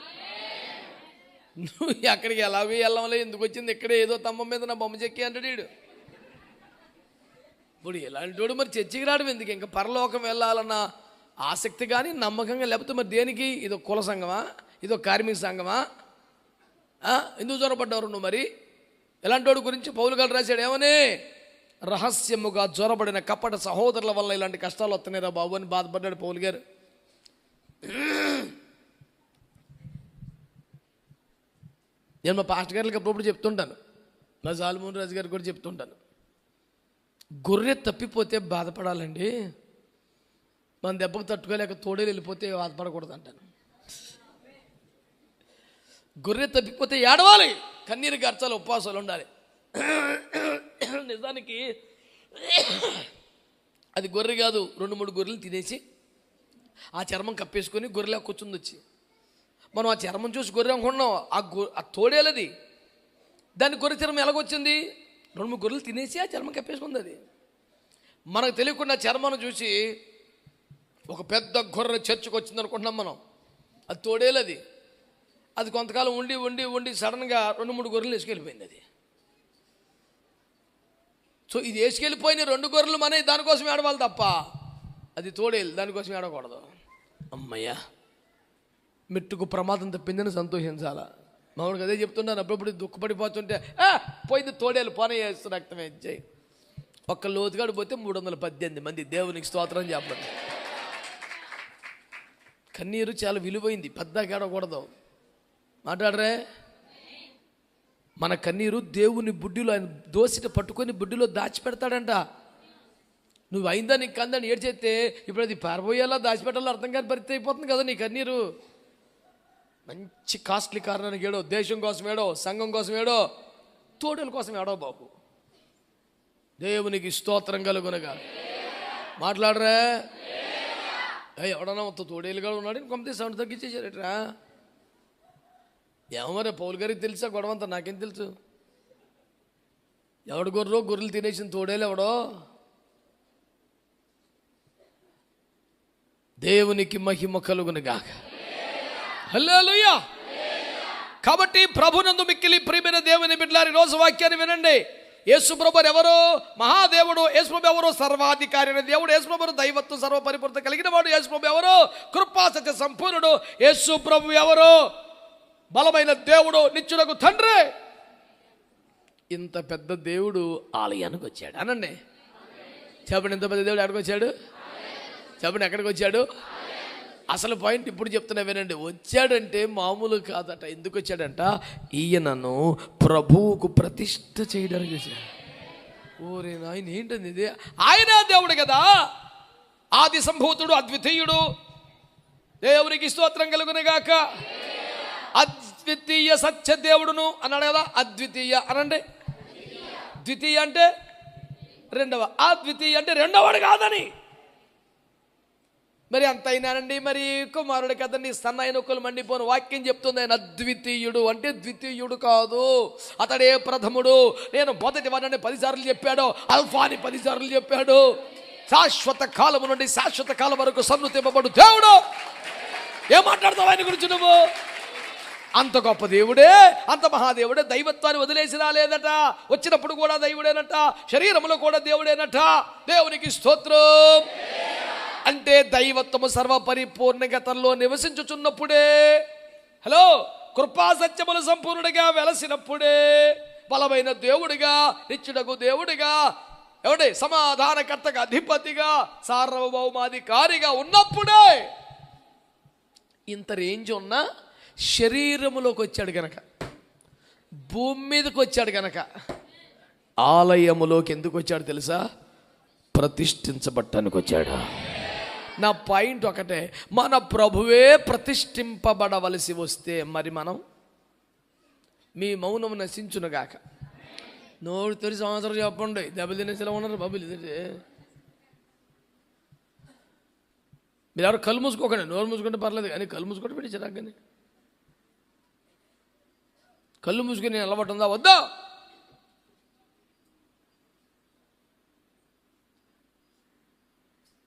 నువ్వు అక్కడికి ఎలాగో వెళ్ళమలే, ఎందుకు వచ్చింది ఇక్కడే ఏదో స్తంభం మీద నా బొమ్మ చెక్కి అంటాడు వీడు. ఇప్పుడు ఇలాంటి వాడు మరి చర్చికి రావడం ఎందుకు? ఇంకా పరలోకం వెళ్ళాలన్న ఆసక్తి కానీ నమ్మకంగా, లేకపోతే మరి దేనికి? ఇదో కుల సంఘమా, ఇదో కార్మిక సంఘమా? ఎందుకు జ్వరపడ్డారు నువ్వు? మరి ఇలాంటి వాడి గురించి పౌలు గారు రాశాడు ఏమని? రహస్యముగా జ్వరపడిన కపట సహోదరుల వల్ల ఇలాంటి కష్టాలు వస్తున్నాయిరా బాబు అని బాధపడ్డాడు పౌలు గారు. నేను మా పాస్టర్ గారికి అప్పుడప్పుడు చెప్తుంటాను, మా జాలమోహన్ రాజు గారికి కూడా చెప్తుంటాను, గొర్రె తప్పిపోతే బాధపడాలండి, మన దెబ్బకు తట్టుకోలేక తోడేలు వెళ్ళిపోతే బాధపడకూడదు అంటాను. గొర్రె తప్పిపోతే ఏడవాలి, కన్నీరు గర్చాలి, ఉపవాసాలు ఉండాలి. నిజానికి అది గొర్రె కాదు, 2-3 గొర్రెలు తినేసి ఆ చర్మం కప్పేసుకొని గొర్రెలా కూర్చుంది వచ్చి. మనం ఆ చర్మం చూసి గొర్రె అనుకున్నాం, ఆ తోడేలది. దాని గొర్రె చర్మం ఎలాగొచ్చింది? 2-3 గొర్రెలు తినేసి ఆ చర్మం కప్పేసుకుంది. అది మనకు తెలియకుండా చర్మం చూసి ఒక పెద్ద గొర్రె చర్చకు వచ్చింది అనుకుంటున్నాం మనం, అది తోడేలది. అది కొంతకాలం ఉండి ఉండి ఉండి సడన్గా 2-3 గొర్రెలు వేసుకెళ్ళిపోయింది అది. సో ఇది వేసుకెళ్ళిపోయిన 2 గొర్రెలు మన దానికోసం ఏడవాలి తప్ప అది తోడేలు దానికోసం ఏడకూడదు. అమ్మయ్యా, మెట్టుకు ప్రమాదం తప్పిందని సంతోషించాలా. మామూలుగా అదే చెప్తున్నాను, అప్పుడప్పుడు దుఃఖపడిపోతుంటే పోయింది తోడేలు పోనే చేస్తూ రక్తం వేయించాయి. ఒక్క లోతుగాడు పోతే 318 మంది దేవునికి స్తోత్రం చెప్పండి. కన్నీరు చాలా విలువైంది, పెద్దగా ఏడకూడదు. మాట్లాడరే, మన కన్నీరు దేవుని బుడ్డిలో ఆయన దోసిట పట్టుకొని బుడ్డిలో దాచిపెడతాడంట. నువ్వు అయిందా నీకు కందని ఏడ్చేస్తే ఇప్పుడు అది పారిపోయేలా దాచిపెట్టాలో అర్థం కాని పరిస్థితి అయిపోతుంది కదా నీ కన్నీరు. మంచి కాస్ట్లీ కారణానికి ఏడో, దేశం కోసం ఏడో, సంఘం కోసం ఏడో, తోడేల కోసం ఏడో బాబు. దేవునికి స్తోత్రం కలుగునగా. మాట్లాడరా, ఎవడన్నా మొత్తం తోడేలుగా ఉన్నాడు, కొంత సౌండ్ తగ్గించేసారట్రా. ఏమో మరి పౌలు గారికి తెలుసా గొడవంతా? నాకేం తెలుసు? ఎవడు గొర్రెలు తినేసిన తోడేలు ఎవడో? దేవునికి మహిమ కలుగునుగాక. హల్లెలూయా. కాబట్టి ప్రభునందు మిక్కిలి ప్రియమైన దేవుని బిడ్డలారా, రోజు వాక్యాన్ని వినండి. యేసుప్రభు ఎవరు? మహాదేవుడు. యేసుప్రభు ఎవరు? సర్వాధికారి అయిన దేవుడు. యేసుప్రభు దైవత్వం సర్వపరిపూర్ణత కలిగిన వాడు. యేసుప్రభు ఎవరు? కృపా సత్య సంపూర్ణుడు. యేసుప్రభు ఎవరు? బలమైన దేవుడు, నిత్యులకు తండ్రి. ఇంత పెద్ద దేవుడు ఆలయానికి వచ్చాడు అనండి. చెప్పండి, ఇంత పెద్ద దేవుడు ఎక్కడికి వచ్చాడు? చెప్పండి, ఎక్కడికి వచ్చాడు? అసలు పాయింట్ ఇప్పుడు చెప్తున్నా వినండి. వచ్చాడంటే మామూలు కాదట. ఎందుకు వచ్చాడంట? ఈయనను ప్రభువుకు ప్రతిష్ఠ చేయడానికి వచ్చాడు. ఓరే నాయన, ఏంటంది ఇది? ఆయన దేవుడు కదా, ఆది సంభూతుడు, అద్వితీయుడు. దేవునికి స్తోత్రం కలుగునుగాక. అద్వితీయ సత్య దేవుడును అన్నాడు కదా. అద్వితీయ అనండి. ద్వితీయ అంటే రెండవ, అద్వితీయ అంటే రెండవడు కాదని. మరి అంత అయినానండి, మరి కుమారుడు కదండి, సన్నైన ఒకరు మండిపోను. వాక్యం చెప్తుంది ఆయన అద్వితీయుడు అంటే ద్వితీయుడు కాదు, అతడే ప్రథముడు. నేను మొదటి వాడిని 10 సార్లు చెప్పాడు, అల్ఫాని 10 సార్లు చెప్పాడు. శాశ్వత కాలము నుండి శాశ్వత కాలం వరకు సన్నుతింపబడు దేవుడు. ఏం మాట్లాడతావు ఆయన గురించి నువ్వు? అంత గొప్ప దేవుడే, అంత మహాదేవుడే. దైవత్వాన్ని వదిలేసి రాలేదట, వచ్చినప్పుడు కూడా దైవుడేనట, శరీరంలో కూడా దేవుడేనట. దేవునికి స్తోత్రం. అంటే దైవత్వము సర్వపరిపూర్ణగతంలో నివసించుచున్నప్పుడే, హలో, కృపా సత్యములు సంపూర్ణుడిగా వెలసినప్పుడే బలమైన దేవుడిగా, నిత్యుడగు దేవుడిగా, ఎవడే సమాధానకర్తగా, అధిపతిగా, సార్వభౌమాధికారిగా ఉన్నప్పుడే ఇంత రేంజ్ ఉన్న శరీరములోకి వచ్చాడు గనక, భూమి మీదకి వచ్చాడు గనక, ఆలయములోకి ఎందుకు వచ్చాడు తెలుసా? ప్రతిష్ఠించబట్టానికి వచ్చాడు. నా పాయింట్ ఒకటే, మన ప్రభువే ప్రతిష్ఠింపబడవలసి వస్తే మరి మనం, మీ మౌనము నశించునుగాక. నోరు తెరి సంవత్సరం చెప్పండి, దెబ్బలు తినేసేలా ఉన్నారు బాబు. మీరు ఎవరు కళ్ళు మూసుకోకండి, నోరు మూసుకుంటే పర్లేదు కానీ కళ్ళు మూసుకుంటే పెట్టించారు. కానీ కళ్ళు మూసుకుని అలవాటు ఉందా వద్దా?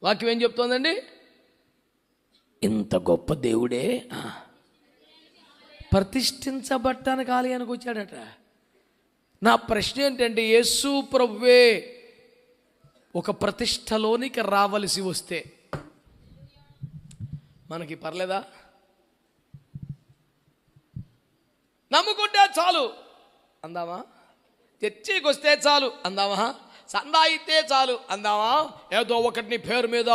వాక్యం ఏం చెప్తోందండి? ఇంత గొప్ప దేవుడే ప్రతిష్ఠించబట్టానికి ఆలయానికి వచ్చాడట. నా ప్రశ్న ఏంటంటే, యేసు ప్రభువే ఒక ప్రతిష్టలోనికి రావలసి వస్తే మనకి పర్లేదా? నమ్ముకుంటే చాలు అందామా? చర్చికి వస్తే చాలు అందామా? సందా అయితే చాలు అందామా? ఏదో ఒకటి నీ పేరు మీద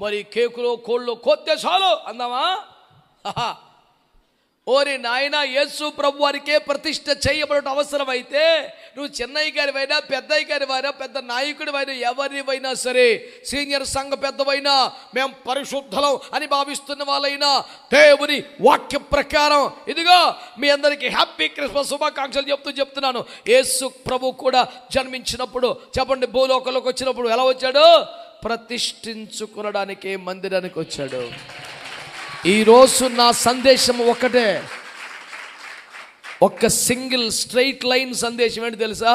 మరి కేకులు కోళ్ళు కోస్తే చాలు అందామా? ఓరి నాయన, యేసు ప్రభు వారికే ప్రతిష్ఠ చేయబడటం అవసరమైతే నువ్వు చిన్నయ్య గారివైనా, పెద్దయ్య గారివైనా, పెద్ద నాయకుడివైనా, ఎవరివైనా సరే, సీనియర్ సంఘ పెద్దవైనా, మేము పరిశుద్ధలం అని భావిస్తున్న వాళ్ళైనా, దేవుని వాక్య ప్రకారం ఇదిగో మీ అందరికీ హ్యాపీ క్రిస్మస్ శుభాకాంక్షలు చెప్తున్నాను. యేసు ప్రభు కూడా జన్మించినప్పుడు చెప్పండి, భూలోకంలోకి వచ్చినప్పుడు ఎలా వచ్చాడు? ప్రతిష్ఠించుకునడానికి మందిరానికి వచ్చాడు. ఈరోజు నా సందేశం ఒకటే, ఒక్క సింగిల్ స్ట్రైట్ లైన్ సందేశం ఏంటి తెలుసా?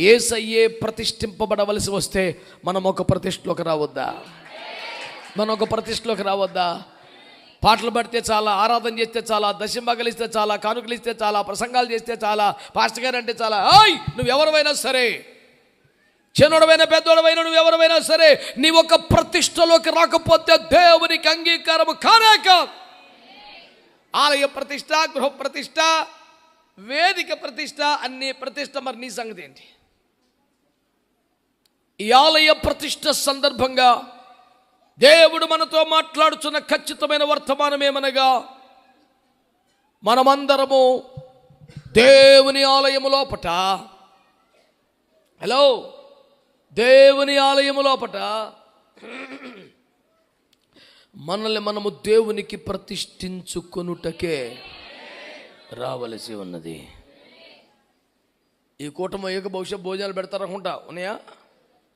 యేసయ్యే ప్రతిష్ఠింపబడవలసి వస్తే మనం ఒక ప్రతిష్టలోకి రావద్దా? మనం ఒక ప్రతిష్టలోకి రావద్దా? పాటలు పడితే చాలా, ఆరాధన చేస్తే చాలా, దశంభాగాలు ఇస్తే చాలా, కానుకలు ఇస్తే చాలా, ప్రసంగాలు చేస్తే చాలా, పాస్టర్ గారు అంటే చాలా. నువ్వు ఎవరివైనా సరే, చిన్నోడవైనా పెద్దోడవైనా, నువ్వు ఎవరైనా సరే, నీ ఒక ప్రతిష్టలోకి రాకపోతే దేవునికి అంగీకారం కానే కాదు. ఆలయ ప్రతిష్ట, గృహ ప్రతిష్ట, వేదిక ప్రతిష్ట, అన్ని ప్రతిష్ట. మరి నీ సంగతి ఏంటి? ఈ ఆలయ ప్రతిష్ట సందర్భంగా దేవుడు మనతో మాట్లాడుతున్న ఖచ్చితమైన వర్తమానం ఏమనగా, మనమందరము దేవుని ఆలయము లోపట, హలో, దేవుని ఆలయము లోపట మనల్ని మనము దేవునికి ప్రతిష్ఠించుకొనుటకే రావలసి ఉన్నది. ఈ కూటమి అయ్యాక బహుశా భోజనాలు పెడతారనుకుంటా. ఉన్నాయా?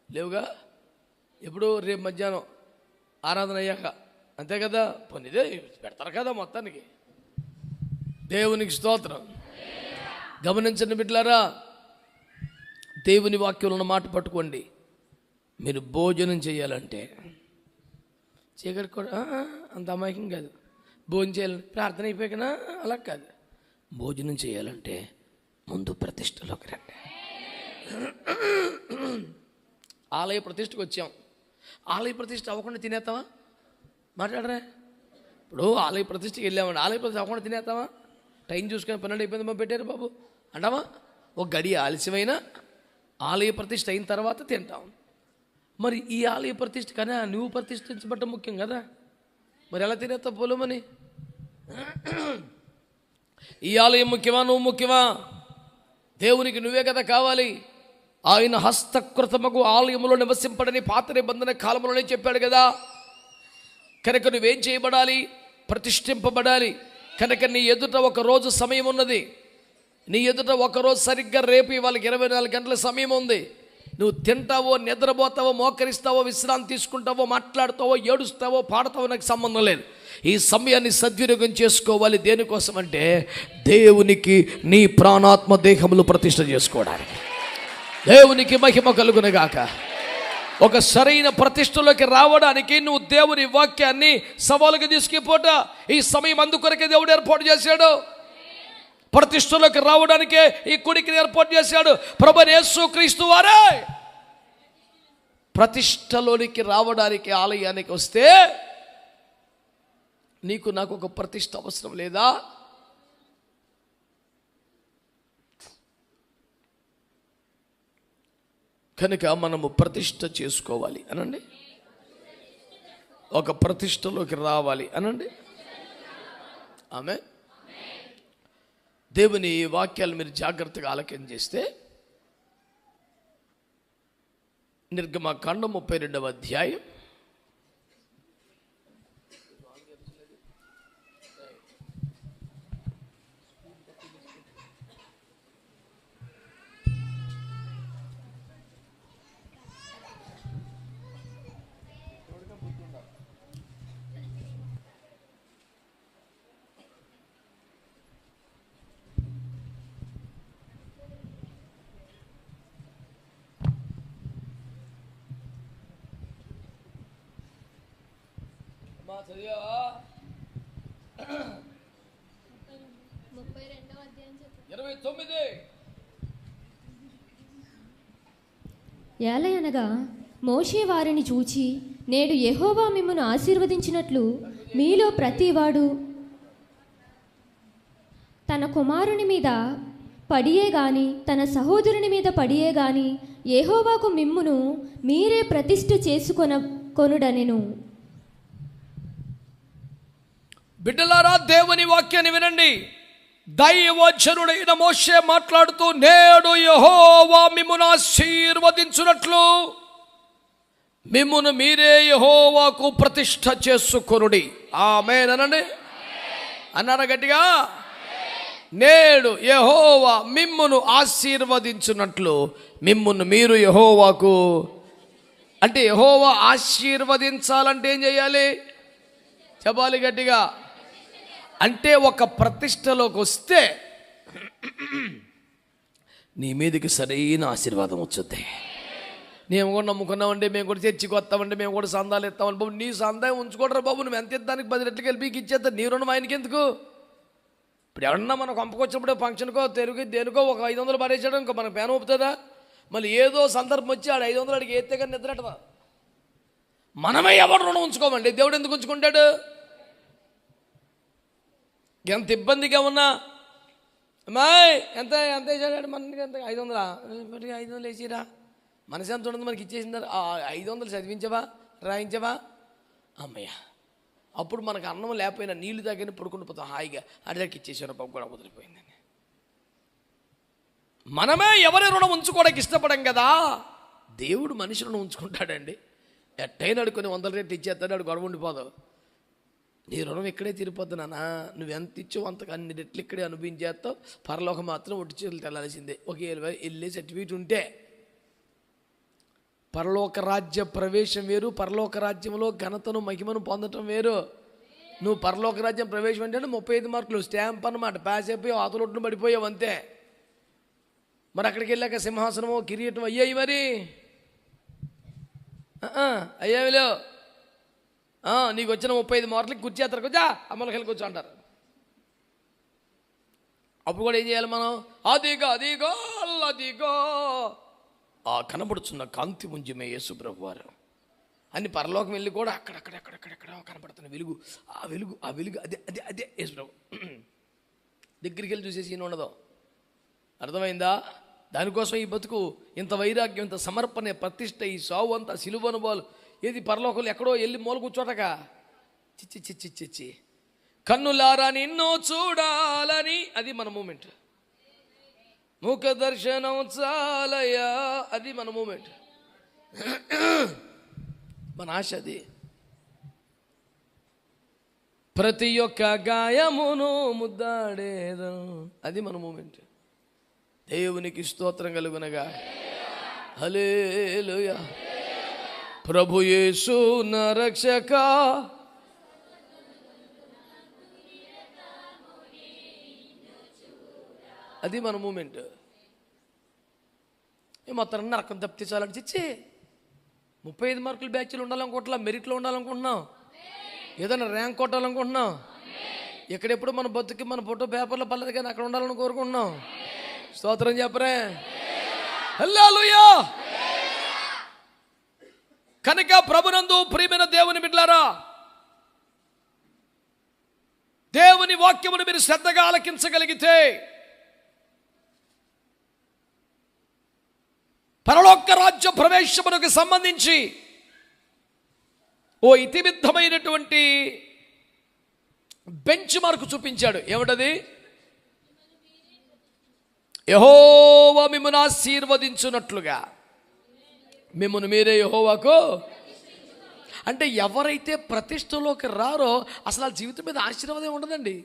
లేవుగా? ఎప్పుడు రేపు మధ్యాహ్నం ఆరాధన అయ్యాక, అంతే కదా? పొందిదే పెడతారు కదా మొత్తానికి. దేవునికి స్తోత్రం. గమనించండి బిడ్డలారా, దేవుని వాక్యంలో మాట పట్టుకోండి. మీరు భోజనం చేయాలంటే, చీకటి కూడా అంత అమాయకం కాదు. భోజనం చేయాలంటే ప్రార్థన అయిపోయాకనా, అలా కాదు. భోజనం చేయాలంటే ముందు ప్రతిష్టలోకి రండి. ఆలయ ప్రతిష్టకు వచ్చాం. ఆలయ ప్రతిష్ట అవ్వకుండా తినేస్తావా? మాట్లాడరా. ఇప్పుడు ఆలయ ప్రతిష్టకి వెళ్ళామండి, ఆలయ ప్రతిష్ట అవ్వకుండా తినేస్తావా? టైం చూసుకొని 12 అయిపోయింది పెట్టారు బాబు అంటావా? ఒక గడి ఆలస్యమైనా ఆలయ ప్రతిష్ట అయిన తర్వాత తింటాం. మరి ఈ ఆలయ ప్రతిష్ట కన్నా నువ్వు ప్రతిష్ఠించబడటం ముఖ్యం కదా. మరి ఎలా తినేస్తావు పోలేమని? ఈ ఆలయం ముఖ్యమా, నువ్వు ముఖ్యమా? దేవునికి నువ్వే కదా కావాలి. ఆయన హస్తకృతముకు ఆలయములో నివసింపడని పాత నిబంధన కాలంలోనే చెప్పాడు కదా. కనుక నువ్వేం చేయబడాలి? ప్రతిష్ఠింపబడాలి. కనుక నీ ఎదుట ఒక రోజు సమయం ఉన్నది. నీ ఎదుట ఒకరోజు సరిగ్గా రేపు వాళ్ళకి 24 గంటల సమయం ఉంది. నువ్వు తింటావో, నిద్రపోతావో, మోకరిస్తావో, విశ్రాంతి తీసుకుంటావో, మాట్లాడతావో, ఏడుస్తావో, పాడతావో నాకు సంబంధం లేదు. ఈ సమయాన్ని సద్వినియోగం చేసుకోవాలి. దేనికోసం అంటే దేవునికి నీ ప్రాణాత్మ దేహములు ప్రతిష్ఠ చేసుకోవడానికి. దేవునికి మహిమ కలుగునుగాక. ఒక సరైన ప్రతిష్టలోకి రావడానికి నువ్వు దేవుని వాక్యాన్ని సవాలుగా తీసుకుపోట. ఈ సమయం అందుకొరకే దేవుడు ఏర్పాటు చేశాడు. ప్రతిష్టలోకి రావడానికే ఈ కుడికి ఏర్పాటు చేశాడు ప్రభువైన యేసుక్రీస్తు వారే. ప్రతిష్టలోనికి రావడానికి ఆలయానికి వస్తే నీకు నాకు ఒక ప్రతిష్ట అవసరం లేదా? కనుక మనము ప్రతిష్ట చేసుకోవాలి అనండి, ఒక ప్రతిష్టలోకి రావాలి అనండి. ఆమె దేవుని వాక్యాలు మీరు జాగ్రత్తగా ఆలక్యం చేస్తే నిర్గమకాండం 32వ అధ్యాయం ఏలయనగా మోషే వారిని చూచి, నేడు యెహోవా మిమ్మును ఆశీర్వదించినట్లు మీలో ప్రతివాడు తన కుమారుని మీద పడియే గాని తన సహోదరుని మీద పడియే గాని యెహోవాకు మిమ్మును మీరే ప్రతిష్ఠ కొనుడనెను. బిడ్డలారా, దేవుని వాక్యాన్ని వినండి. దైవజనుడైన మోషే మాట్లాడుతూ, నేడు యెహోవా మిమ్మును ఆశీర్వదించునట్లు మిమ్మును మీరే యెహోవాకు ప్రతిష్ఠ చేసుకొనుడి. ఆమేన్ అనండి. అన్నారా గట్టిగా? నేడు యెహోవా మిమ్మును ఆశీర్వదించునట్లు మిమ్మును మీరు యెహోవాకు, అంటే యెహోవా ఆశీర్వదించాలంటే ఏం చేయాలి చెప్పాలి గట్టిగా. అంటే ఒక ప్రతిష్టలోకి వస్తే నీ మీదకి సరైన ఆశీర్వాదం వచ్చుద్ది. మేము కూడా నమ్ముకున్నామంటే, మేము కూడా చర్చికి వస్తామంటే, మేము కూడా సందాలు ఇస్తామని. బాబు నీ సందాయం ఉంచుకోడరా బాబు, నువ్వు ఎంత ఇద్దానికి 10 రెట్లకి వెళ్ళి ఇచ్చేస్తా, నీ రుణం ఆయనకి ఎందుకు? ఇప్పుడు ఎవరన్నా మనం కొంపకొచ్చినప్పుడు ఫంక్షన్కో తెరుగు దేనికో ఒక 500 పడేసాడు ఇంకో మనకు పేన ఊపుతుందా? మళ్ళీ ఏదో సందర్భం వచ్చి ఆడు 500 అడిగి ఎత్తే కానీ నిద్రటదా? మనమే ఎవరు రుణం ఉంచుకోమండి, దేవుడు ఎందుకు ఉంచుకుంటాడు? ఎంత ఇబ్బందిగా ఉన్నా, అమ్మాయి ఎంత ఎంత వేసాడు మనకి, ఎంత 500 500 వేసిరా, మనసు ఎంత ఉండదు మనకి ఇచ్చేసిందా? 500 చదివించవా రాయించవా అమ్మయ్య. అప్పుడు మనకు అన్నం లేకపోయినా నీళ్లు తాగిన పడుకుని పోతాం హాయిగా, అడిదాకి ఇచ్చేసారు పాప కూడా వదిలిపోయిందని. మనమే ఎవరి రుణం ఉంచుకోవడానికి ఇష్టపడం కదా. దేవుడు మనిషి రుణం ఉంచుకుంటాడండి. ఎట్టయినా అడుకొని 100 రెట్లు ఇచ్చేస్తాడు, అడు గొడవ ఉండిపోదు. నీ రుణం ఇక్కడే తీరిపోద్దు నాన్న, నువ్వు ఎంత ఇచ్చావు అంతకు అన్ని రెట్లు ఇక్కడే అనుభవించేస్తావు. పరలోకం మాత్రం ఒట్టి చేతులు తెల్లాల్సిందే. ఒక 7,000 వెళ్ళే సర్టిఫికేట్ ఉంటే. పరలోక రాజ్య ప్రవేశం వేరు, పరలోక రాజ్యంలో ఘనతను మహిమను పొందటం వేరు. నువ్వు పరలోక రాజ్యం ప్రవేశం అంటే 35 మార్కులు స్టాంప్ అన్నమాట, పాస్ అయిపోయి ఆతులొట్లు పడిపోయావు అంతే. మరి అక్కడికి వెళ్ళాక సింహాసనమో కిరీటం అయ్యాయి మరి అయ్యావిలో. నీకు వచ్చిన 35 మార్కులకి కూర్చేస్తారు, కూర్చా అమ్మలకి వెళ్ళి కూర్చో అంటారు. అప్పుడు కూడా ఏం చేయాలి మనం? అదిగో అదిగో అదిగో ఆ కనబడుతున్న కాంతి ముంజమే యేసు ప్రభు వారు అన్ని పరలోకం వెళ్ళి కూడా అక్కడెక్కడ కనబడుతున్న వెలుగు, ఆ వెలుగు అదే అదే అదే యేసు ప్రభు. దగ్గరికి వెళ్ళి చూసేసి ఈయన ఉండదు. అర్థమైందా? దానికోసం ఈ బతుకు, ఇంత వైరాగ్యం, ఇంత సమర్పణ, ప్రతిష్ట, ఈ సావు అంతా సిలువ అనుభవాలు ఏది పరలోకంలో ఎక్కడో వెళ్ళి మూల కూర్చోటక చిచ్చి చిచ్చి చిచ్చి కన్నులారా నిన్ను చూడాలని, అది మన మూమెంట్. ముఖ దర్శనం చాలయా, అది మన మూమెంట్, మన ఆశ అది. ప్రతి ఒక్క గాయమును ముద్దాడేదా, అది మన మూమెంట్. దేవునికి స్తోత్రం కలుగునగా. హల్లెలూయా. ప్రభు యేసు నా రక్షక, అది మన మూమెంట్. మొత్తం నరకం తప్పించాలని చిచ్చి 35 మార్కులు బ్యాచ్లు ఉండాలనుకుంటున్నా, మెరిట్లో ఉండాలనుకుంటున్నాం, ఏదైనా ర్యాంక్ కొట్టాలనుకుంటున్నాం. ఎక్కడెప్పుడు మన బతుకి మన ఫోటో పేపర్లో పర్లేదు కానీ అక్కడ ఉండాలని కోరుకుంటున్నాం. స్తోత్రం చెప్పరే. హల్లెలూయా. కనుక ప్రభునందు ప్రియమైన దేవుని బిడ్డలారా, దేవుని వాక్యమును మీరు శ్రద్ధగా ఆలకించగలిగితే పరలోక రాజ్య ప్రవేశమునకు సంబంధించి ఓ ఇతిమిద్దమైనటువంటి బెంచ్ మార్క్ చూపించాడు. ఏమిటది? యెహోవా మిమ్మును ఆశీర్వదించున్నట్లుగా మిమ్మును మీరే యెహోవాకు. అంటే ఎవరైతే ప్రతిష్టలోకి రారో అసలు ఆ జీవితం మీద ఆశీర్వాదం ఉండదండి.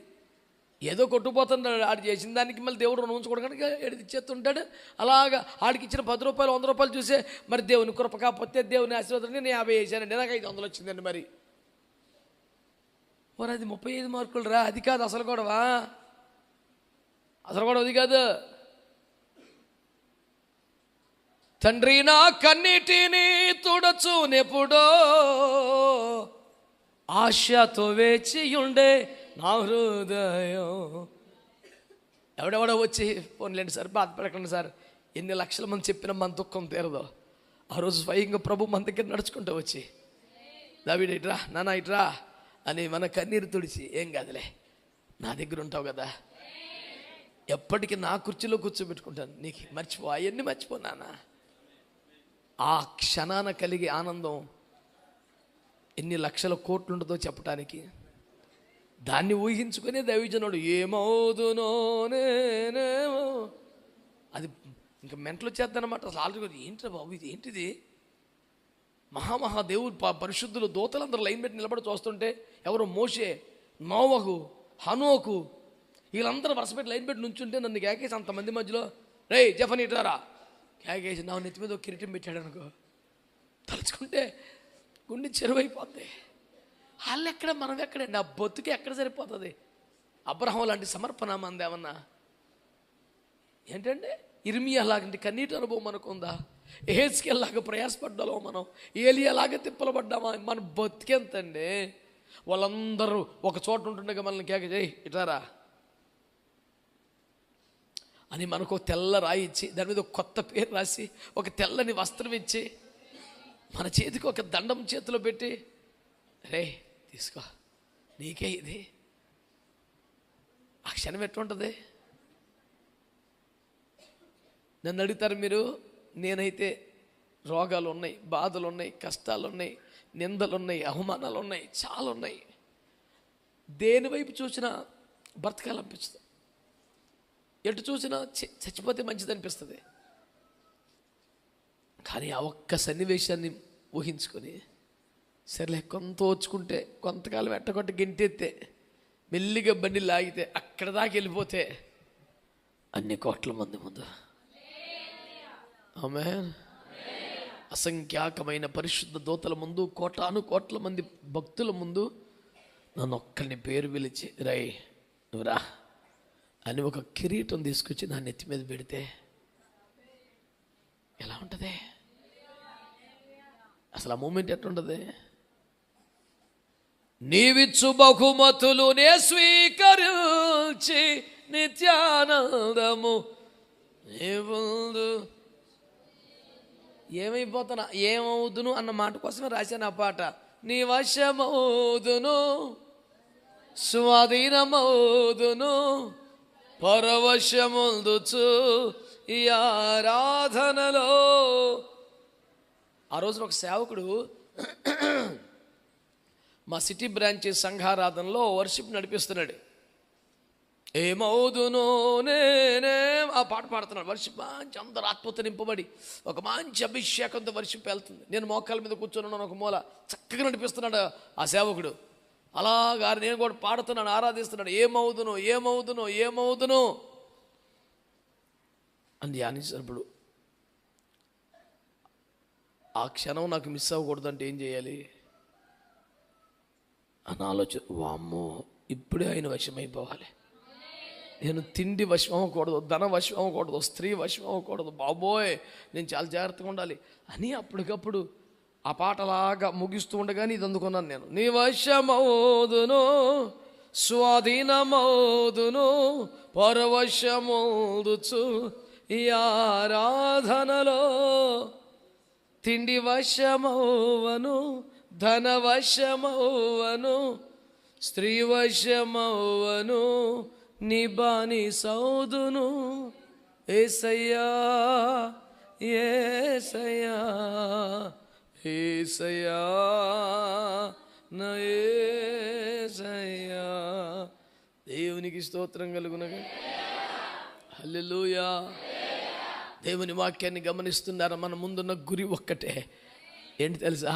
ఏదో కొట్టుకుపోతున్నాడు, ఆడు చేసిన దానికి మళ్ళీ దేవుడు రుణం ఉంచుకోవడానికి ఎడిచేస్తుంటాడు. అలాగా ఆడికి ఇచ్చిన 10 రూపాయలు 100 రూపాయలు చూసే మరి దేవుని కృప కాకపోతే దేవుని ఆశీర్వాదం నేను 50 వేసానండి, నాకు 500 వచ్చిందండి. మరి అది 35 మార్కులు రా, అది కాదు అసలు గొడవ. అసలు గొడవ అది కాదు. తండ్రి నా కన్నీటిని తుడచునెప్పుడో ఆశతో వేచియుండే నా హృదయం. ఎవడెవడో వచ్చి పోన్లేండి సార్, బాధపడకండి సార్, ఎన్ని లక్షల మంది చెప్పినా మన దుఃఖం తీరదు. ఆ రోజు స్వయంగా ప్రభు మన దగ్గర నడుచుకుంటూ వచ్చి దావీదు ఇట్రా నాన్న ఇట్రా అని మన కన్నీరు తుడిచి, ఏం కాదులే నా దగ్గర ఉంటావు కదా, ఎప్పటికీ నా కుర్చీలో కూర్చోబెట్టుకుంటాను, నీకు మర్చిపో, అవన్నీ మర్చిపో నాన్న. ఆ క్షణాన కలిగే ఆనందం ఎన్ని లక్షల కోట్లు ఉంటుందో చెప్పడానికి. దాన్ని ఊహించుకునే దైవజనుడు ఏమవుదునో నేనేమో, అది ఇంకా మెంటలు వచ్చేద్దనమాట. అసలు ఆల్రెడీ ఏంటి బాబు ఇది, ఏంటిది? మహాదేవుడు పరిశుద్ధులు దూతలందరూ లైన్ పెట్టి నిలబడి చూస్తుంటే ఎవరు మోషే, నోవహు, హనోకు వీళ్ళందరూ వరుసపెట్టి లైన్ పెట్టి నుంచుంటే నన్ను కేకేసి అంతమంది మధ్యలో రే జఫనీ ఇటారా కేకేసి నా నెత్తి మీద ఒక కిరీటం పెట్టాడు అనుకో, తలుచుకుంటే గుండె చెరువైపోద్ది. వాళ్ళు ఎక్కడ మనం ఎక్కడే, నా బతుకు ఎక్కడ సరిపోతుంది? అబ్రహం లాంటి సమర్పణ మంది ఏమన్నా ఏంటంటే, ఇర్మియా లాంటి కన్నీటి అనుభవం మనకు ఉందా? ఎహెజ్కేల్ లాగా ప్రయాసపడ్డాలో మనం, ఏలియాలాగా తిప్పలపడ్డామా? మన బతికెంతండి. వాళ్ళందరూ ఒక చోట ఉంటుండగా మనల్ని కేక చేయి ఇటారా అని మనకు తెల్ల రాయి ఇచ్చి దాని మీద ఒక కొత్త పేరు రాసి ఒక తెల్లని వస్త్రం ఇచ్చి మన చేతికి ఒక దండం చేతిలో పెట్టి రే తీసుకో నీకే ఇది. ఆ క్షణం ఎట్లుంటుంది? నన్ను అడుగుతారు మీరు, నేనైతే రోగాలు ఉన్నాయి, బాధలు ఉన్నాయి, కష్టాలు ఉన్నాయి, నిందలు ఉన్నాయి, అవమానాలు ఉన్నాయి, చాలా ఉన్నాయి. దేని వైపు చూసినా బ్రతకాలనిపిస్తుంది, ఎటు చూసినా చచ్చిపోతే మంచిది అనిపిస్తుంది. కానీ ఆ ఒక్క సన్నివేశాన్ని ఊహించుకొని సరేలే కొంత ఓచుకుంటే, కొంతకాలం ఎట్టగొట్ట గెంటెత్తే, మెల్లిగా బండి లాగితే అక్కడ దాకా వెళ్ళిపోతే అన్ని కోట్ల మంది ముందు ఆమేన్ అసంఖ్యాకమైన పరిశుద్ధ దూతల ముందు, కోటాను కోట్ల మంది భక్తుల ముందు నన్ను ఒక్కరిని పేరు పిలిచి రై నువ్వురా అని ఒక కిరీటం తీసుకొచ్చి నా నెత్తి మీద పెడితే ఎలా ఉంటుంది? అసలు ఆ మూమెంట్ ఎట్లుంటుంది? నీవిచ్చు బహుమతులు నే స్వీకరించి నిత్యానందము ఏమైపోతున్నా ఏమవుదును అన్న మాట కోసమే రాశాను ఆ పాట. నీ వశమవుదును, స్వాధీనమవుదును, పరవశముందుచు ఈ ఆరాధనలో. ఆ రోజున ఒక సేవకుడు మా సిటీ బ్రాంచ్ సంఘారాధనలో వర్షిప్ నడిపిస్తున్నాడు. ఏమవుదునో నేనే ఆ పాట పాడుతున్నాడు. వర్షిప్ మంచి అందరు ఆత్మతో నింపబడి ఒక మంచి అభిషేకంతో వర్షిప్ వెళ్తుంది. నేను మోకాళ్ళ మీద కూర్చొని ఉన్నాను ఒక మూల, చక్కగా నడిపిస్తున్నాడు ఆ సేవకుడు. అలాగా నేను కూడా పాడుతున్నాను, ఆరాధిస్తున్నాడు. ఏమవుదునో ఏమవుదునో ఏమవుదునో అని ధ్యానించినప్పుడు ఆ క్షణం నాకు మిస్ అవ్వకూడదంటే ఏం చేయాలి అని ఆలోచన. వామ్మో ఇప్పుడే ఆయన వశమైపోవాలి. నేను తిండి వశం అవ్వకూడదు, ధన వశం అవ్వకూడదు, స్త్రీ వశం అవ్వకూడదు, బాబోయ్ నేను చాలా జాగ్రత్తగా ఉండాలి అని అప్పటికప్పుడు ఆ పాటలాగా ముగిస్తూ ఉండగానే ఇది అందుకున్నాను నేను. నీ వశమవుదును, స్వాధీనమవుదును, పరవశమవుదుచు ఈ ఆరాధనలో. తిండి వశమవ్వను, ధన వశమవ్వను, స్త్రీ వశమవ్వను, నీ బాని సౌదును. యేసయ్యా యేసయ్యా యేసయ్యా నా యేసయ్యా. దేవునికి స్తోత్రం కలుగునగా. హల్లెలూయా. దేవుని వాక్యాన్ని గమనిస్తున్నారా? మన ముందున్న గురి ఒక్కటే, ఏంటి తెలుసా?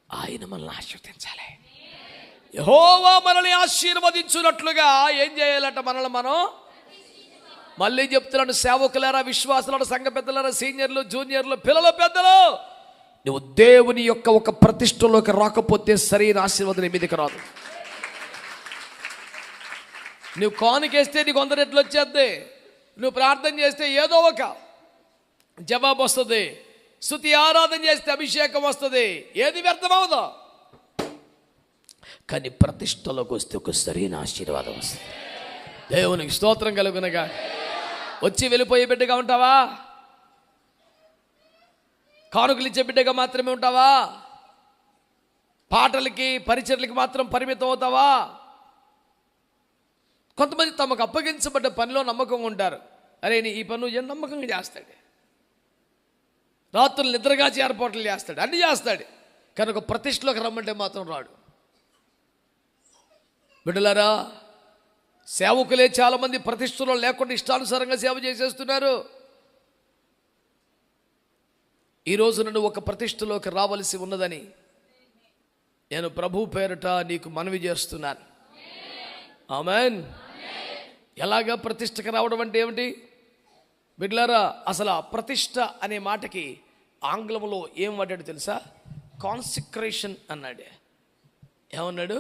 ఆయన మనల్ని ఆశీర్వదించాలి. యెహోవా మనల్ని ఆశీర్వదించున్నట్లుగా ఏం చేయాలట? మనల్ని మనం, మళ్ళీ చెప్తున్నాను, సేవకులారా, విశ్వాసులారా, సంఘ పెద్దలారా, సీనియర్లు, జూనియర్లు, పిల్లలు, పెద్దలు, నువ్వు దేవుని యొక్క ఒక ప్రతిష్టలోకి రాకపోతే సరైన ఆశీర్వాదం నీ మీదకి రాదు. నువ్వు కానుకేస్తే నీకు 100 రెట్లు వచ్చేద్ది. నువ్వు ప్రార్థన చేస్తే ఏదో ఒక జవాబు వస్తుంది. స్తుతి ఆరాధన చేస్తే అభిషేకం వస్తుంది. ఏది వ్యర్థమవుదో. కానీ ప్రతిష్టలోకి వస్తే ఒక సరైన ఆశీర్వాదం వస్తుంది. దేవునికి స్తోత్రం కలుగునగా. వచ్చి వెళ్ళిపోయే బిడ్డగా ఉంటావా? కానుకలు ఇచ్చే బిడ్డగా మాత్రమే ఉంటావా? పాటలకి పరిచర్లకి మాత్రం పరిమితం అవుతావా? కొంతమంది తమకు అప్పగించబడ్డ పనిలో నమ్మకంగా ఉంటారు. అరే నీ ఈ పని ఏం నమ్మకంగా చేస్తాడు, రాత్రులు నిద్రగా ఏర్పాట్లు చేస్తాడు, అన్నీ చేస్తాడు. కానీ ఒక ప్రతిష్టలోకి రమ్మంటే మాత్రం రాడు. బిడ్డలారా, సేవకులే చాలామంది ప్రతిష్టలో లేకుండా ఇష్టానుసారంగా సేవ చేసేస్తున్నారు. ఈరోజు నువ్వు ఒక ప్రతిష్టలోకి రావలసి ఉన్నదని నేను ప్రభు పేరట నీకు మనవి చేస్తున్నాను. ఆమేన్. ఎలాగా ప్రతిష్టకు రావడం అంటే ఏమిటి బిడ్డలారా? అసలు ఆ ప్రతిష్ట అనే మాటకి ఆంగ్లంలో ఏం వాడాడు తెలుసా? కాన్సిక్రేషన్ అన్నాడు. ఏమన్నాడు?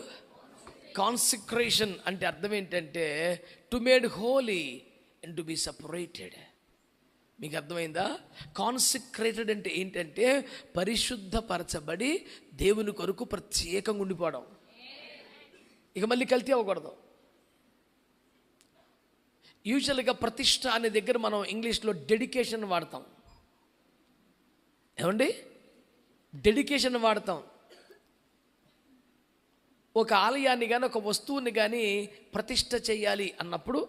కాన్సిక్రేషన్ అంటే అర్థం ఏంటంటే to made Holi and to be separated. మీకు అర్థమైందా? కాన్సిక్రేటెడ్ అంటే ఏంటంటే పరిశుద్ధపరచబడి దేవుని కొరకు ప్రత్యేకంగా ఉండిపోవడం. ఇక మళ్ళీ కల్తీ అవ్వకూడదు. యూజువల్గా ప్రతిష్ట అనే దగ్గర మనం ఇంగ్లీష్లో డెడికేషన్ వాడతాం. ఏమండి? డెడికేషన్ వాడతాం. ఒక ఆలయాన్ని కానీ ఒక వస్తువుని కానీ ప్రతిష్ట చేయాలి అన్నప్పుడు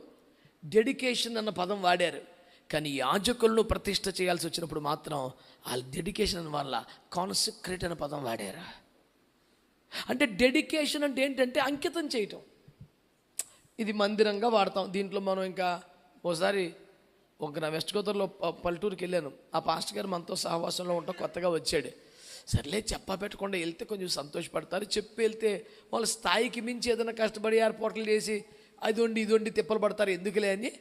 డెడికేషన్ అన్న పదం వాడారు. కానీ యాజకులను ప్రతిష్ట చేయాల్సి వచ్చినప్పుడు మాత్రం ఆ డెడికేషన్ వల్ల కాన్సిక్రేట్ అనే పదం వాడారు. అంటే డెడికేషన్ అంటే ఏంటంటే అంకితం చేయటం. ఇది మందిరంగా వాడతాం. దీంట్లో మనం ఇంకా ఓసారి ఒక వెస్ట్ గోదావరిలో పల్లెటూరుకి వెళ్ళాను. ఆ పాస్టర్ గారు మనతో సహవాసంలో ఉంటా కొత్తగా వచ్చాడు. సర్లే చెప్పా పెట్టకుండా వెళ్తే కొంచెం సంతోషపడతారు. చెప్పి వెళ్తే వాళ్ళ స్థాయికి మించి ఏదైనా కష్టపడి ఏర్పాట్లు చేసి అది వండి తిప్పలు పడతారు. ఎందుకులే అని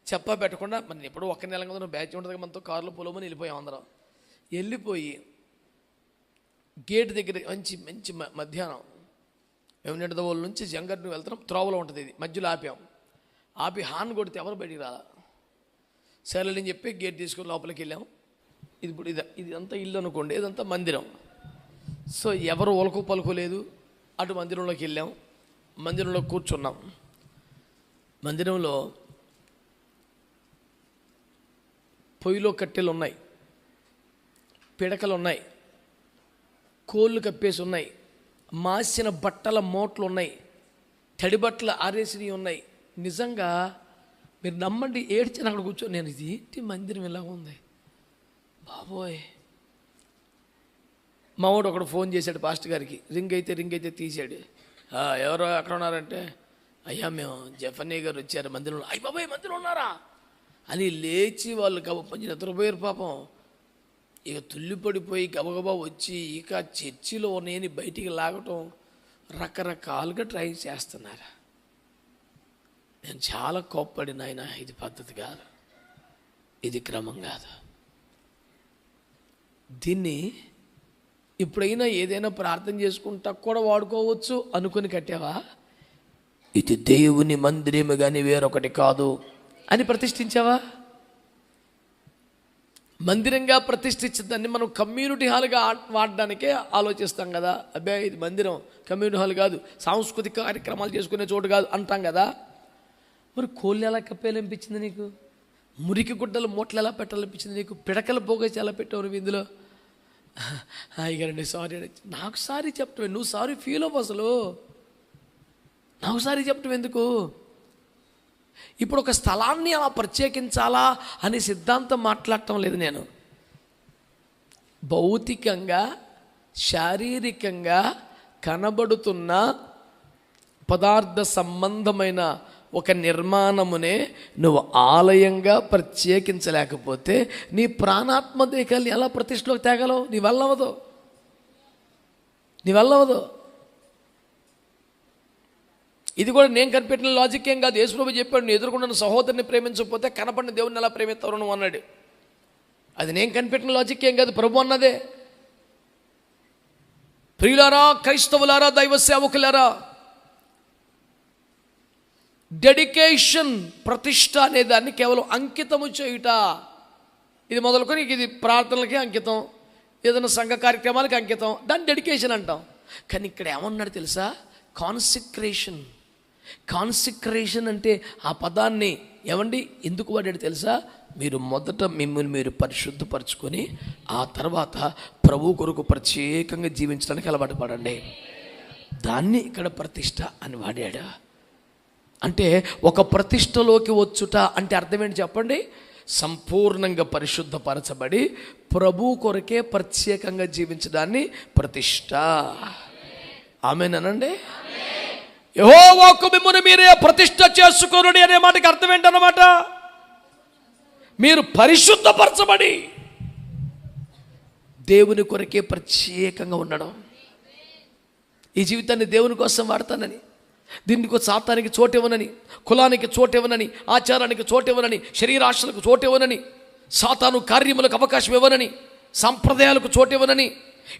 చెప్పా పెట్టకుండా, మన ఎప్పుడు ఒక్క నెల కదా బ్యాచ్ ఉంటుంది, మనతో కారులో పొలమని వెళ్ళిపోయాం. అందరం వెళ్ళిపోయి గేట్ దగ్గర మంచి మధ్యాహ్నం మేము నిడదవోలు నుంచి జంగర్ని వెళ్తున్నాం. త్రోవలో ఉంటుంది ఇది. మధ్యలో ఆపి హార్న్ కొడితే ఎవరు బయటికి రాలా. సరే అని చెప్పి గేట్ తీసుకొని లోపలికి వెళ్ళాం. ఇప్పుడు ఇదంతా ఇల్లు అనుకోండి, ఇదంతా మందిరం. సో ఎవరు ఒలకు పలుకు లేదు. అటు మందిరంలోకి వెళ్ళాం. మందిరంలో కూర్చున్నాం. మందిరంలో పొయ్యిలో కట్టెలు ఉన్నాయి, పిడకలు ఉన్నాయి, కోళ్ళు కప్పేసి ఉన్నాయి, మాసిన బట్టల మోట్లు ఉన్నాయి, తడి బట్టలు ఆరేసినవి ఉన్నాయి. నిజంగా మీరు నమ్మండి, ఏడ్చాను అక్కడ కూర్చొని. నేను ఇది ఏంటి మందిరం ఇలా ఉంది బాబోయ్. మావాడు ఒకడు ఫోన్ చేశాడు పాస్టర్ గారికి. రింగ్ అయితే తీసాడు. ఎవరో ఎక్కడ ఉన్నారంటే, అయ్యా మేము జఫనీ గారు వచ్చారు మందిరంలో. అయ్య బాబాయ్ మందిరం ఉన్నారా అని లేచి వాళ్ళు కొంచెం నిద్రపోయారు పాపం. ఇక తుల్లిపడిపోయి గబగబా వచ్చి ఇక చర్చిలో నేను బయటికి లాగటం రకరకాలుగా ట్రై చేస్తున్నారు. నేను చాలా కోప్పడిన, ఆయన ఇది పద్ధతి కాదు, ఇది క్రమం కాదు. దీన్ని ఇప్పుడైనా ఏదైనా ప్రార్థన చేసుకుంటా కూడా వాడుకోవచ్చు అనుకుని కట్టావా? ఇది దేవుని మందిరము కానీ వేరొకటి కాదు అని ప్రతిష్ఠించావా? మందిరంగా ప్రతిష్ఠించదాన్ని మనం కమ్యూనిటీ హాల్గా వాడడానికే ఆలోచిస్తాం కదా. అబ్బాయి ఇది మందిరం, కమ్యూనిటీ హాల్ కాదు, సాంస్కృతిక కార్యక్రమాలు చేసుకునే చోటు కాదు అంటాం కదా. మరి కోళ్ళు ఎలా కప్పేయాలనిపించింది నీకు? మురికి గుడ్డలు మూటలు ఎలా పెట్టాలనిపించింది నీకు? పిడకల పోగేసి ఎలా పెట్టావు నువ్వు ఇందులో? అయ్యారండి సారీ అని. నాకు సారీ చెప్పటం, నువ్వు సారీ ఫీల్ అవ్వు. అసలు నాకు సారీ చెప్పటం ఎందుకు? ఇప్పుడు ఒక స్థలాన్ని అలా ప్రత్యేకించాలా అనే సిద్ధాంతం మాట్లాడటం లేదు నేను. భౌతికంగా శారీరకంగా కనబడుతున్న పదార్థ సంబంధమైన ఒక నిర్మాణమునే నువ్వు ఆలయంగా ప్రత్యేకించలేకపోతే నీ ప్రాణాత్మ దేహాన్ని ఎలా ప్రతిష్టలోకి తేగలవు? నీ వల్ల అవ్వదు. ఇది కూడా నేను కనిపెట్టిన లాజిక్ ఏం కాదు. యేసుప్రభు చెప్పాడు, నువ్వు ఎదుర్కొన్న సహోదరుని ప్రేమించకపోతే కనపడిన దేవుడిని ఎలా ప్రేమిస్తావు నువ్వు అన్నాడు. అది నేను కనిపెట్టిన లాజిక్ ఏం కాదు, ప్రభు అన్నదే. ప్రియులారా, క్రైస్తవులారా, దైవ సేవకులారా, డెడికేషన్, ప్రతిష్ట అనే దాన్ని కేవలం అంకితము చేయుట. ఇది మొదలుకొని ఇది ప్రార్థనలకి అంకితం, ఏదైనా సంఘ కార్యక్రమాలకి అంకితం, దాన్ని డెడికేషన్ అంటాం. కానీ ఇక్కడ ఏమన్నాడు తెలుసా? కాన్సిక్రేషన్ అంటే ఆ పదాన్ని ఏమండి ఎందుకు వాడాడు తెలుసా? మీరు మొదట మిమ్మల్ని మీరు పరిశుద్ధపరచుకొని ఆ తర్వాత ప్రభు కొరకు ప్రత్యేకంగా జీవించడానికి అలవాటు పడండి. దాన్ని ఇక్కడ ప్రతిష్ట అని వాడాడు. అంటే ఒక ప్రతిష్టలోకి వచ్చుట అంటే అర్థం ఏంటి చెప్పండి? సంపూర్ణంగా పరిశుద్ధపరచబడి ప్రభు కొరకే ప్రత్యేకంగా జీవించడాన్ని ప్రతిష్ట. ఆమేనండి. యెహోవాకు మిమ్మును మీరే ప్రతిష్ట చేసుకొనుడి అనే మాటకి అర్థం ఏంటన్నమాట? మీరు పరిశుద్ధపరచబడి దేవుని కొరకే ప్రత్యేకంగా ఉండడం. ఈ జీవితాన్ని దేవుని కోసం వాడతానని, దీనికి శాతానికి చోటివ్వనని, కులానికి చోటివ్వనని, ఆచారానికి చోటివ్వనని, శరీరాశలకు చోటివ్వనని, సాతాను కార్యములకు అవకాశం ఇవ్వనని, సంప్రదాయాలకు చోటివ్వనని,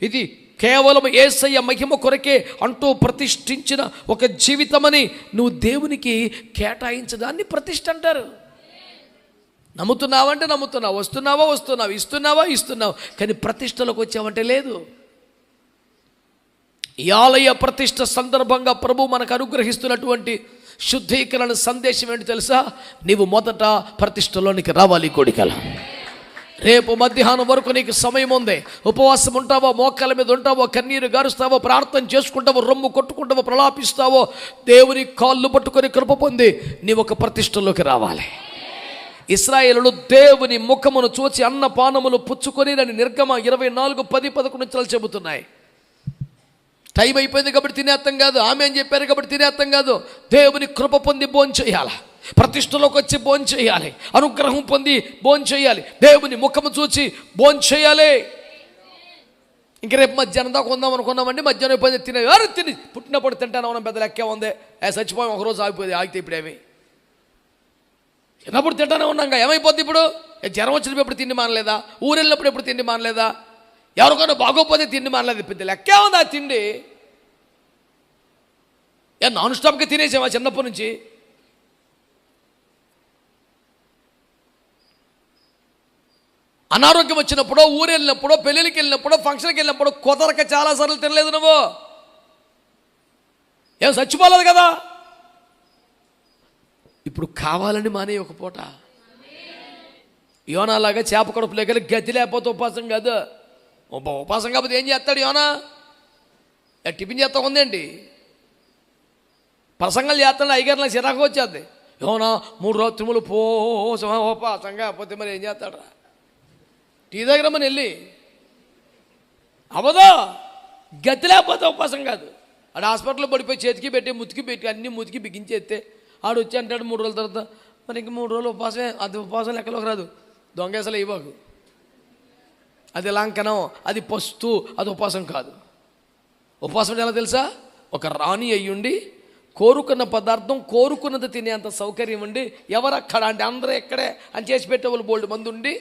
ఇది కేవలం యేసయ్య మహిమ కొరకే అంటూ ప్రతిష్ఠించిన ఒక జీవితమని నువ్వు దేవునికి కేటాయించడాన్ని ప్రతిష్ఠ అంటారు. నమ్ముతున్నావంటే నమ్ముతున్నావు, వస్తున్నావు, ఇస్తున్నావు, కానీ ప్రతిష్టలోకి వచ్చావంటే లేదు. ఈ ఆలయ ప్రతిష్ట సందర్భంగా ప్రభు మనకు అనుగ్రహిస్తున్నటువంటి శుద్ధీకరణ సందేశం ఏంటి తెలుసా? నీవు మొదట ప్రతిష్టలోనికి రావాలి కొడికల. రేపు మధ్యాహ్నం వరకు నీకు సమయం ఉంది. ఉపవాసం ఉంటావో, మోకాల మీద ఉంటావో, కన్నీరు గారుస్తావో, ప్రార్థన చేసుకుంటావో, రొమ్ము కొట్టుకుంటావో, ప్రలాపిస్తావో, దేవుని కాళ్ళు పట్టుకొని కృప పొంది నీవు ఒక ప్రతిష్టలోకి రావాలి. ఇశ్రాయేలులు దేవుని ముఖమును చూచి అన్నపానములు పుచ్చుకొని నన్ను నిర్గమ 24:10-11 చెబుతున్నాయి. టైం అయిపోయింది కాబట్టి తినేత్తం కాదు, ఆమె అని చెప్పారు కాబట్టి తినేత్తం కాదు. దేవుని కృప పొంది భోంచేయాలి, ప్రతిష్టలోకి వచ్చి భోంచేయాలి, అనుగ్రహం పొంది భోంచేయాలి, దేవుని ముఖము చూచి భోంచేయాలి. ఇంక రేపు మధ్యాహ్నం దాకా ఉందాం అనుకున్నామండి, మధ్యాహ్నం అయిపోయింది తిని పుట్టినప్పుడు తింటాను మనం పెద్ద లెక్కే ఉంది. చచ్చిపోయాం, ఒకరోజు ఆగితే ఇప్పుడేమి చిన్నప్పుడు తింటానే ఉన్నాం. ఏమైపోద్ది ఇప్పుడు? జ్వరం వచ్చినప్పుడు ఎప్పుడు తిండి మానలేదా? ఊరు వెళ్ళినప్పుడు ఎప్పుడు తిండి మానలేదా? ఎవరికైనా బాగోపోతే తిండి మానలేదు. పెద్ద లెక్కే ఉంది ఆ తిండి. నాన్ స్టాప్గా తినేసామా చిన్నప్పటి నుంచి? అనారోగ్యం వచ్చినప్పుడు, ఊరు వెళ్ళినప్పుడు, పెళ్ళిళ్ళకి వెళ్ళినప్పుడు, ఫంక్షన్కి వెళ్ళినప్పుడు కుదరక చాలాసార్లు తినలేదు నువ్వు. ఏం చచ్చిపోలేదు కదా? ఇప్పుడు కావాలని మానే ఒక పూట యోనాలాగా చేప కడుపులోకి వెళ్ళి గతి లేకపోతే ఉపవాసం కాదు. ఉపవాసం కాకపోతే ఏం చేస్తాడు యోనా? టిఫిన్ చేస్తా ఉందేంటి? ప్రసంగాలు చేస్తాడు, అయ్యగారు నాకు చిరాకు వచ్చేది. యోనా 3 రాత్రులు ఉపవాసం కాకపోతే మరి ఏం చేస్తాడు? టీ దగ్గర మన వెళ్ళి అవదో గతి లేకపోతే ఉపవాసం కాదు. ఆడ హాస్పిటల్లో పడిపోయి చేతికి పెట్టి ముతికి పెట్టి అన్నీ ముతికి బిగించేస్తే ఆడు వచ్చి అంటాడు 3 రోజుల తర్వాత మరి ఇంక 3 రోజులు ఉపవాసమే. అది ఉపవాసం లెక్కలోకి రాదు. దొంగేసలు ఇవ్వకు, అది లాంకనం, అది పస్తు, అది ఉపవాసం కాదు. ఉపవాసం ఎలా తెలుసా? ఒక రాణి అయ్యుండి కోరుకున్న పదార్థం కోరుకున్నది తినేంత సౌకర్యం ఉండి ఎవరక్కడ అంటే అందరూ ఎక్కడే అని చేసి పెట్టేవాళ్ళు బోల్డ్ మంది ఉండి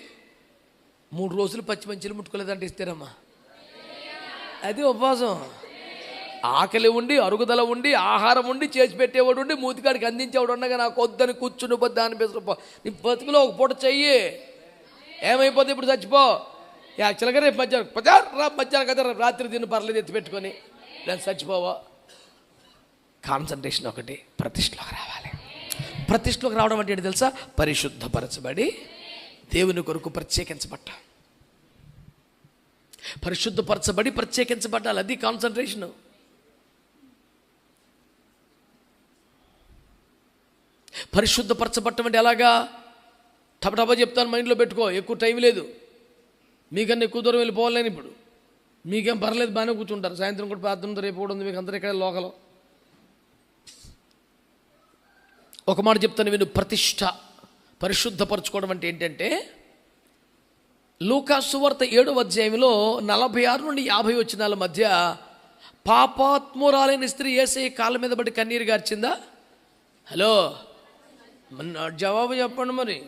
3 రోజులు పచ్చి మంచిలు ముట్టుకోలేదంటే ఇస్తారమ్మా. అది ఉపవాసం. ఆకలి ఉండి, అరుగుదల ఉండి, ఆహారం ఉండి, చేసి పెట్టేవాడు ఉండి, మూతికాడికి అందించేవాడు ఉండగా నాకు వద్దని కూర్చుని పొద్దు అనిపిస్తు నీ బతుకులో ఒక పూట చెయ్యి. ఏమైపోతుంది ఇప్పుడు? చచ్చిపో. యాక్చువల్గా రేపు మధ్యాహ్నం కదా రాత్రి తిని పర్లేదు ఎత్తి పెట్టుకొని నేను చచ్చిపోవా. కాన్సన్ట్రేషన్ ఒకటి, ప్రతిష్టలోకి రావాలి. ప్రతిష్టలోకి రావడం అంటే ఏంటి తెలుసా? పరిశుద్ధపరచబడి దేవుని కొరకు ప్రత్యేకించబడ్డ, పరిశుద్ధపరచబడి ప్రత్యేకించబడ్డాలి. అది కాన్సన్ట్రేషన్. పరిశుద్ధపరచబట్టం అంటే ఎలాగా? టపటపా చెప్తాను, మైండ్లో పెట్టుకో, ఎక్కువ టైం లేదు. మీకన్నా ఎక్కువ దూరం వెళ్ళిపోవాలని ఇప్పుడు మీకేం పర్లేదు, బాగానే కూర్చుంటారు. సాయంత్రం కూడా ప్రార్థన రేపు కూడా ఉంది, మీకు అందరూ ఇక్కడ లోకలో. ఒక మాట చెప్తాను విను, ప్రతిష్ట పరిశుద్ధపరచుకోవడం అంటే ఏంటంటే, లూకా సువార్త 7వ అధ్యాయంలో 46 నుండి 50 వచనాల మధ్య పాపాత్మురాలైన స్త్రీ యేసయ్య కాళ్ళ మీద పడి కన్నీరు గార్చిందా? హలో, జవాబు చెప్పండి. మరి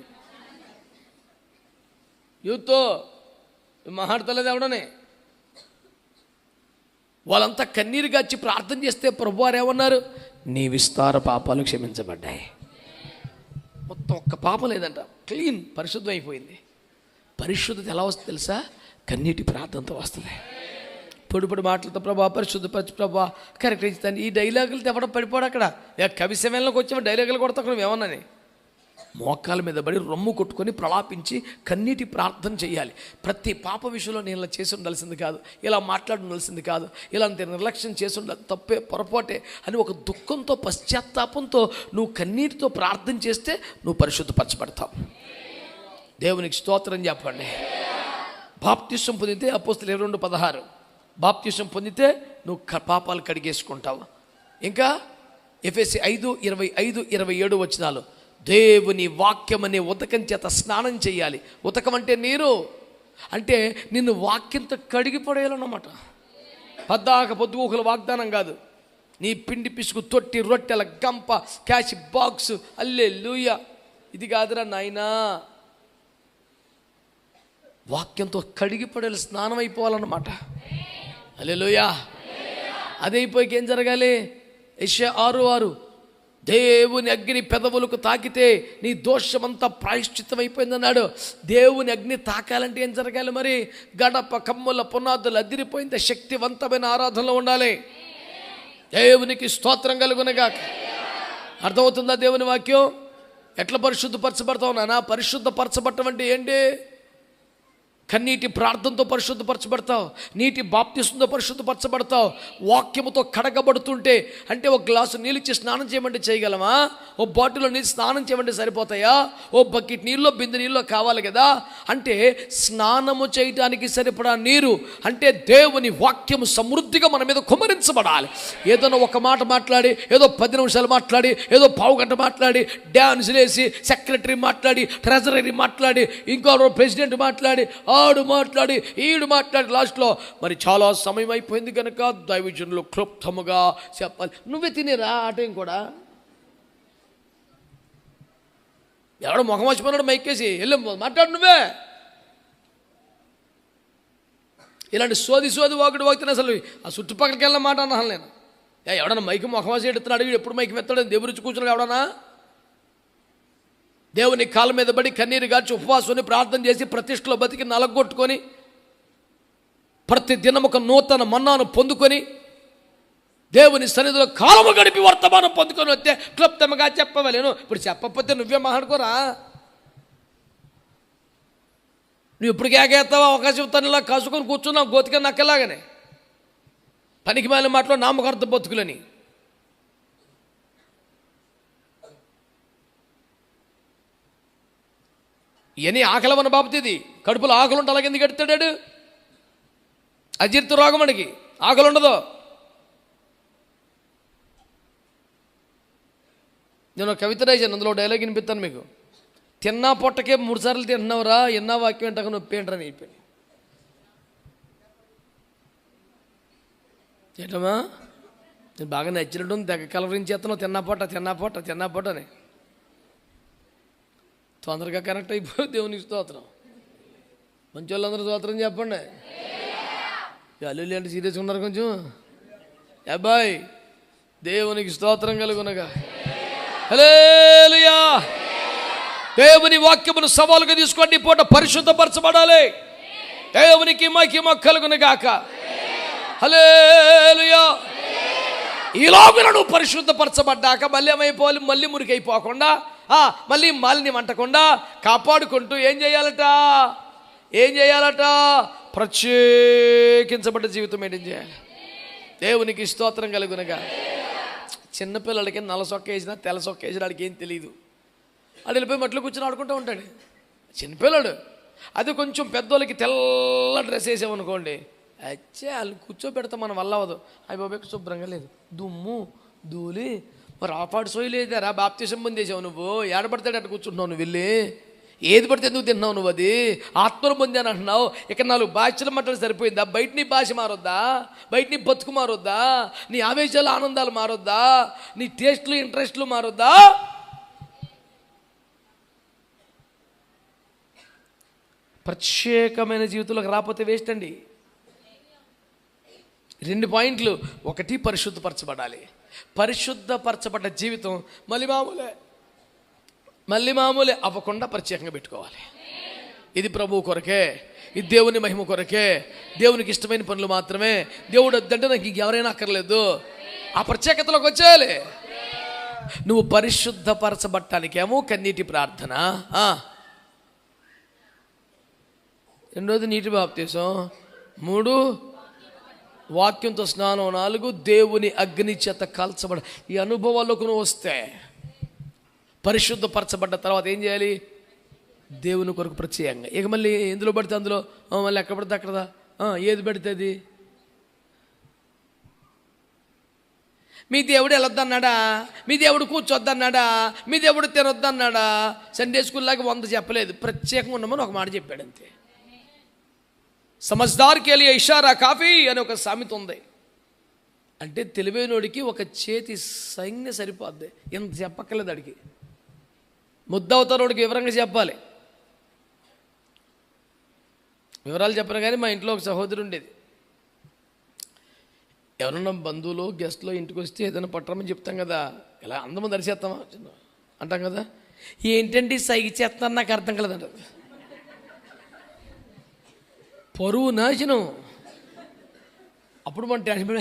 యూత్తో మాట్లాడతలేదు ఎవడనే. వాళ్ళంతా కన్నీరు గార్చి ప్రార్థన చేస్తే ప్రభువారు ఏమన్నారు? నీ విస్తార పాపాలు క్షమించబడ్డాయి. మొత్తం ఒక్క పాపం లేదంట, క్లీన్, పరిశుద్ధం అయిపోయింది. పరిశుద్ధత ఎలా వస్తుంది తెలుసా? కన్నీటి ప్రార్థనతో వస్తుంది. పొడి మాటలతో ప్రభా పరిశుద్ధపరచు ప్రభా కరెక్ట్ ఇస్తాను. ఈ డైలాగులతో ఎవడం పడిపోడు. అక్కడ కవి సమయంలోకి వచ్చాము డైలాగులు కొడతా ఏమన్నాని మోకాల మీద పడి రొమ్ము కొట్టుకొని ప్రలాపించి కన్నీటి ప్రార్థన చేయాలి. ప్రతి పాప విషయంలో నేను ఇలా చేసి ఉండాల్సింది కాదు, ఇలా మాట్లాడి ఉండాల్సింది కాదు, ఇలాంటి నిర్లక్ష్యం చేసి ఉండాలి, తప్పే పొరపాటే అని ఒక దుఃఖంతో పశ్చాత్తాపంతో నువ్వు కన్నీటితో ప్రార్థన చేస్తే నువ్వు పరిశుద్ధపరచబడతావు. దేవునికి స్తోత్రం చెప్పండి. బాప్తిసం పొందితే అపోస్తలుల 22:16 బాప్తిసం పొందితే నువ్వు పాపాలు కడిగేసుకుంటావు. ఇంకా ఎఫెసీ 5:25-27 వచనాలు, దేవుని వాక్యం అనే ఉదకం చేత స్నానం చేయాలి. ఉదకం అంటే నీరు, అంటే నిన్ను వాక్యంతో కడిగి పడేయాలన్నమాట. పొద్దుగూకుల వాగ్దానం కాదు. నీ పిండి పిసుకు తొట్టి రొట్టెల గంప క్యాష్ బాక్స్ హల్లెలూయా ఇది కాదురా నాయనా. వాక్యంతో కడిగి పడేయాలి, స్నానం అయిపోవాలన్నమాట. హల్లెలూయా. అదైపోయికి ఏం జరగాలి? యెషయా 6:6 దేవుని అగ్ని పెదవులకు తాకితే నీ దోషమంతా ప్రాయశ్చిత్తం అయిపోయిందన్నాడు. దేవుని అగ్ని తాకాలంటే ఏం జరగాలి? మరి గడప కమ్ముల పునాదులు అదిరిపోయింది. శక్తివంతమైన ఆరాధనలో ఉండాలి. దేవునికి స్తోత్రం కలుగునగాక. అర్థమవుతుందా దేవుని వాక్యం? ఎట్లా పరిశుద్ధపరచబడతావు నాన్న? పరిశుద్ధపరచబడటం అంటే ఏంటి? కన్నీటి ప్రార్థనతో పరిశుద్ధపరచబడతావు, నీటి బాప్తిసంతో పరిశుద్ధపరచబడతావు. వాక్యముతో కడగబడుతుంటే, అంటే ఒక గ్లాసు నీళ్ళు ఇచ్చి స్నానం చేయమంటే చేయగలమా? ఓ బాటిల్లో నీళ్ళు స్నానం చేయమంటే సరిపోతాయా? ఓ బకెట్ నీళ్ళలో బిందె నీళ్ళలో కావాలి కదా. అంటే స్నానము చేయటానికి సరిపడా నీరు అంటే దేవుని వాక్యము సమృద్ధిగా మన మీద కుమ్మరించబడాలి. ఏదైనా ఒక మాట మాట్లాడి, ఏదో 10 నిమిషాలు మాట్లాడి, ఏదో పావుగంట మాట్లాడి, డ్యాన్స్ వేసి, సెక్రటరీ మాట్లాడి, ట్రెజరీ మాట్లాడి, ఇంకో ప్రెసిడెంట్ మాట్లాడి, ఆడు మాట్లాడి, ఈడు మాట్లాడి, లాస్ట్లో మరి చాలా సమయం అయిపోయింది కనుక దైవజనులు క్లుప్తముగా చెప్పాలి. నువ్వే తినేరా ఆ టైం కూడా. ఎవడో ముఖం వచ్చిపోయినాడు మైకేసి వెళ్ళి మాట్లాడు నువ్వే. ఇలాంటి సోది వాకుడు వాగుతున్నా అసలు ఆ చుట్టుపక్కలకి వెళ్ళిన మాట అన్నాను నేను. ఎవడన్నా మైకి ముఖం వాసి ఎడుతున్నాడు, ఎప్పుడు మైకి మెత్తాడు, దేవుడి రుచి కూర్చున్నాడు ఎవడన్నా. దేవుని కాళ్ళ మీద పడి కన్నీరు గార్చి ఉపవాసం ప్రార్థన చేసి ప్రతిష్టలో బతికి నలగొట్టుకొని ప్రతి దినం ఒక నూతన మన్నాను పొందుకొని దేవుని సన్నిధిలో కాలము గడిపి వర్తమానం పొందుకొని వస్తే క్లుప్తంగా చెప్పవలేను. ఇప్పుడు చెప్పకపోతే నువ్వే మాట్లాడుకోరా. నువ్వు ఇప్పుడు కేకేస్తావా? అవకాశం తను ఇలా కసుకొని కూర్చున్నావు గోతిక నక్కలాగానే. పనికి మాలిన మాటలో నామకార్థ బతుకులని. ఇవన్నీ ఆకలవన్న బాబుతుంది. కడుపులో ఆకలి ఉంటే అలాగే ఎందుకు ఎడతాడాడు? అజీర్తి రోగం మనకి ఆకలి ఉండదు. నేను కవిత రాశాను, అందులో డైలాగ్ వినిపిస్తాను మీకు. తిన్నా పొట్టకే 3 సార్లు తింటున్నావురా, ఎన్నా వాక్యం వెంటక నొప్పి ఏంటని అయిపోయింది. ఏంటమ్మా నేను బాగా నచ్చినట్టు తెగ కలవరించేస్తున్నావు, తిన్నా పొట్ట అని. తొందరగా కనెక్ట్ అయిపోయి దేవునికి స్తోత్రం. మంచి వాళ్ళందరూ స్తోత్రం చెప్పండి. అల్లుళ్ళు అంటే సీరియస్గా ఉన్నారు కొంచెం. అబ్బాయి దేవునికి స్తోత్రం కలుగునగా. హల్లెలూయా. దేవుని వాక్యమును సవాలుగా తీసుకోండి. పూట పరిశుద్ధపరచబడాలి. దేవునికి మహిమ కలుగునగాక. హల్లెలూయా. ఈలోగా నువ్వు పరిశుద్ధపరచబడ్డాక మళ్ళీ ఏమైపోవాలి? మళ్ళీ మురికైపోకుండా, మళ్ళీ మాలిని వంటకుండా కాపాడుకుంటూ ఏం చేయాలట? ప్రత్యేకించబడ్డ జీవితం మెయింటైన్ చేయాలి. దేవునికి స్తోత్రం కలుగునగా. చిన్నపిల్లలకి నల్ల సొక్క వేసినా తెల్ల సొక్క వేసినా వాడికి ఏం తెలియదు. వాడు వెళ్ళిపోయి మట్లో కూర్చొని ఆడుకుంటూ ఉంటాడు చిన్నపిల్లడు. అది కొంచెం పెద్దోళ్ళకి తెల్ల డ్రెస్ వేసామనుకోండి, అచ్చే వాళ్ళు కూర్చోబెడతాం, మన వల్ల అవ్వదు. అవి బాబాయ్ శుభ్రంగా లేదు, దుమ్ము ధూళి, మరి ఆపాడు సోయి లేదారా, బాప్తిసం పొందేసావు నువ్వు, ఏడబడతాడు అట్లా కూర్చుంటున్నావు నువ్వు, వెళ్ళి ఏది పడితే ఎందుకు తింటున్నావు నువ్వు, అది ఆత్మను పొందాను అంటున్నావు. ఇక్కడ 4 భాషలు మాట్లాడి సరిపోయిందా? బయట నీ భాష మారొద్దా? బయట నీ బతుకు మారొద్దా? నీ ఆవేశాలు ఆనందాలు మారొద్దా? నీ టేస్ట్లు ఇంట్రెస్ట్లు మారొద్దా? ప్రత్యేకమైన జీవితంలోకి రాకపోతే వేస్ట్ అండి. 2 పాయింట్లు. 1, పరిశుద్ధపరచబడాలి. పరిశుద్ధపరచబడ్డ జీవితం మళ్ళీ మామూలే అవ్వకుండా ప్రత్యేకంగా పెట్టుకోవాలి. ఇది ప్రభువు కొరకే, ఇది దేవుని మహిమ కొరకే, దేవునికి ఇష్టమైన పనులు మాత్రమే. దేవుడు వద్దంటే నాకు ఇంకెవరైనా అక్కర్లేదు. ఆ ప్రత్యేకతలోకి వచ్చేయాలి. నువ్వు పరిశుద్ధపరచబట్టానికేమో కన్నీటి ప్రార్థన, 2 నీటి బాప్తీసం, 3 వాక్యంతో స్నానం, 4 దేవుని అగ్ని చేత కాల్చబడ. ఈ అనుభవాల్లోకి నువ్వు వస్తే, పరిశుద్ధపరచబడ్డ తర్వాత ఏం చేయాలి? దేవుని కొరకు ప్రత్యేకంగా. ఇక మళ్ళీ ఎందులో పడితే అందులో, మళ్ళీ ఎక్కడ పడితే అక్కడ, ఏది పడితే అది. మీ దేవుడు వెళ్ళొద్దన్నాడా, మీ దేవుడు కూర్చోద్దన్నాడా, మీ దేవుడు తినొద్దన్నాడా, సండే స్కూల్ లాగా 100 చెప్పలేదు, ప్రత్యేకంగా ఉన్నామని ఒక మాట చెప్పాడు అంతే. సమజ్దార్కి లియే ఇషారా కాఫీ అని ఒక సామెత ఉంది. అంటే తెలివైనోడికి ఒక చేతి సైన్య సరిపోద్ది, ఎంత చెప్పక్కర్లేదు. అడిగి ముద్దవుతారోడికి వివరంగా చెప్పాలి. వివరాలు చెప్పను. కానీ మా ఇంట్లో ఒక సహోదరు ఉండేది. ఎవరన్నా బంధువులు గెస్ట్లో ఇంటికి వస్తే ఏదైనా పట్టరమని చెప్తాం కదా, ఇలా అందరం దరిచేస్తామా అంటాం కదా. ఏంటంటే సైకి చేస్తాను నాకు అర్థం కలదంట. పరువు నాశనం. అప్పుడు మన టెన్షన్,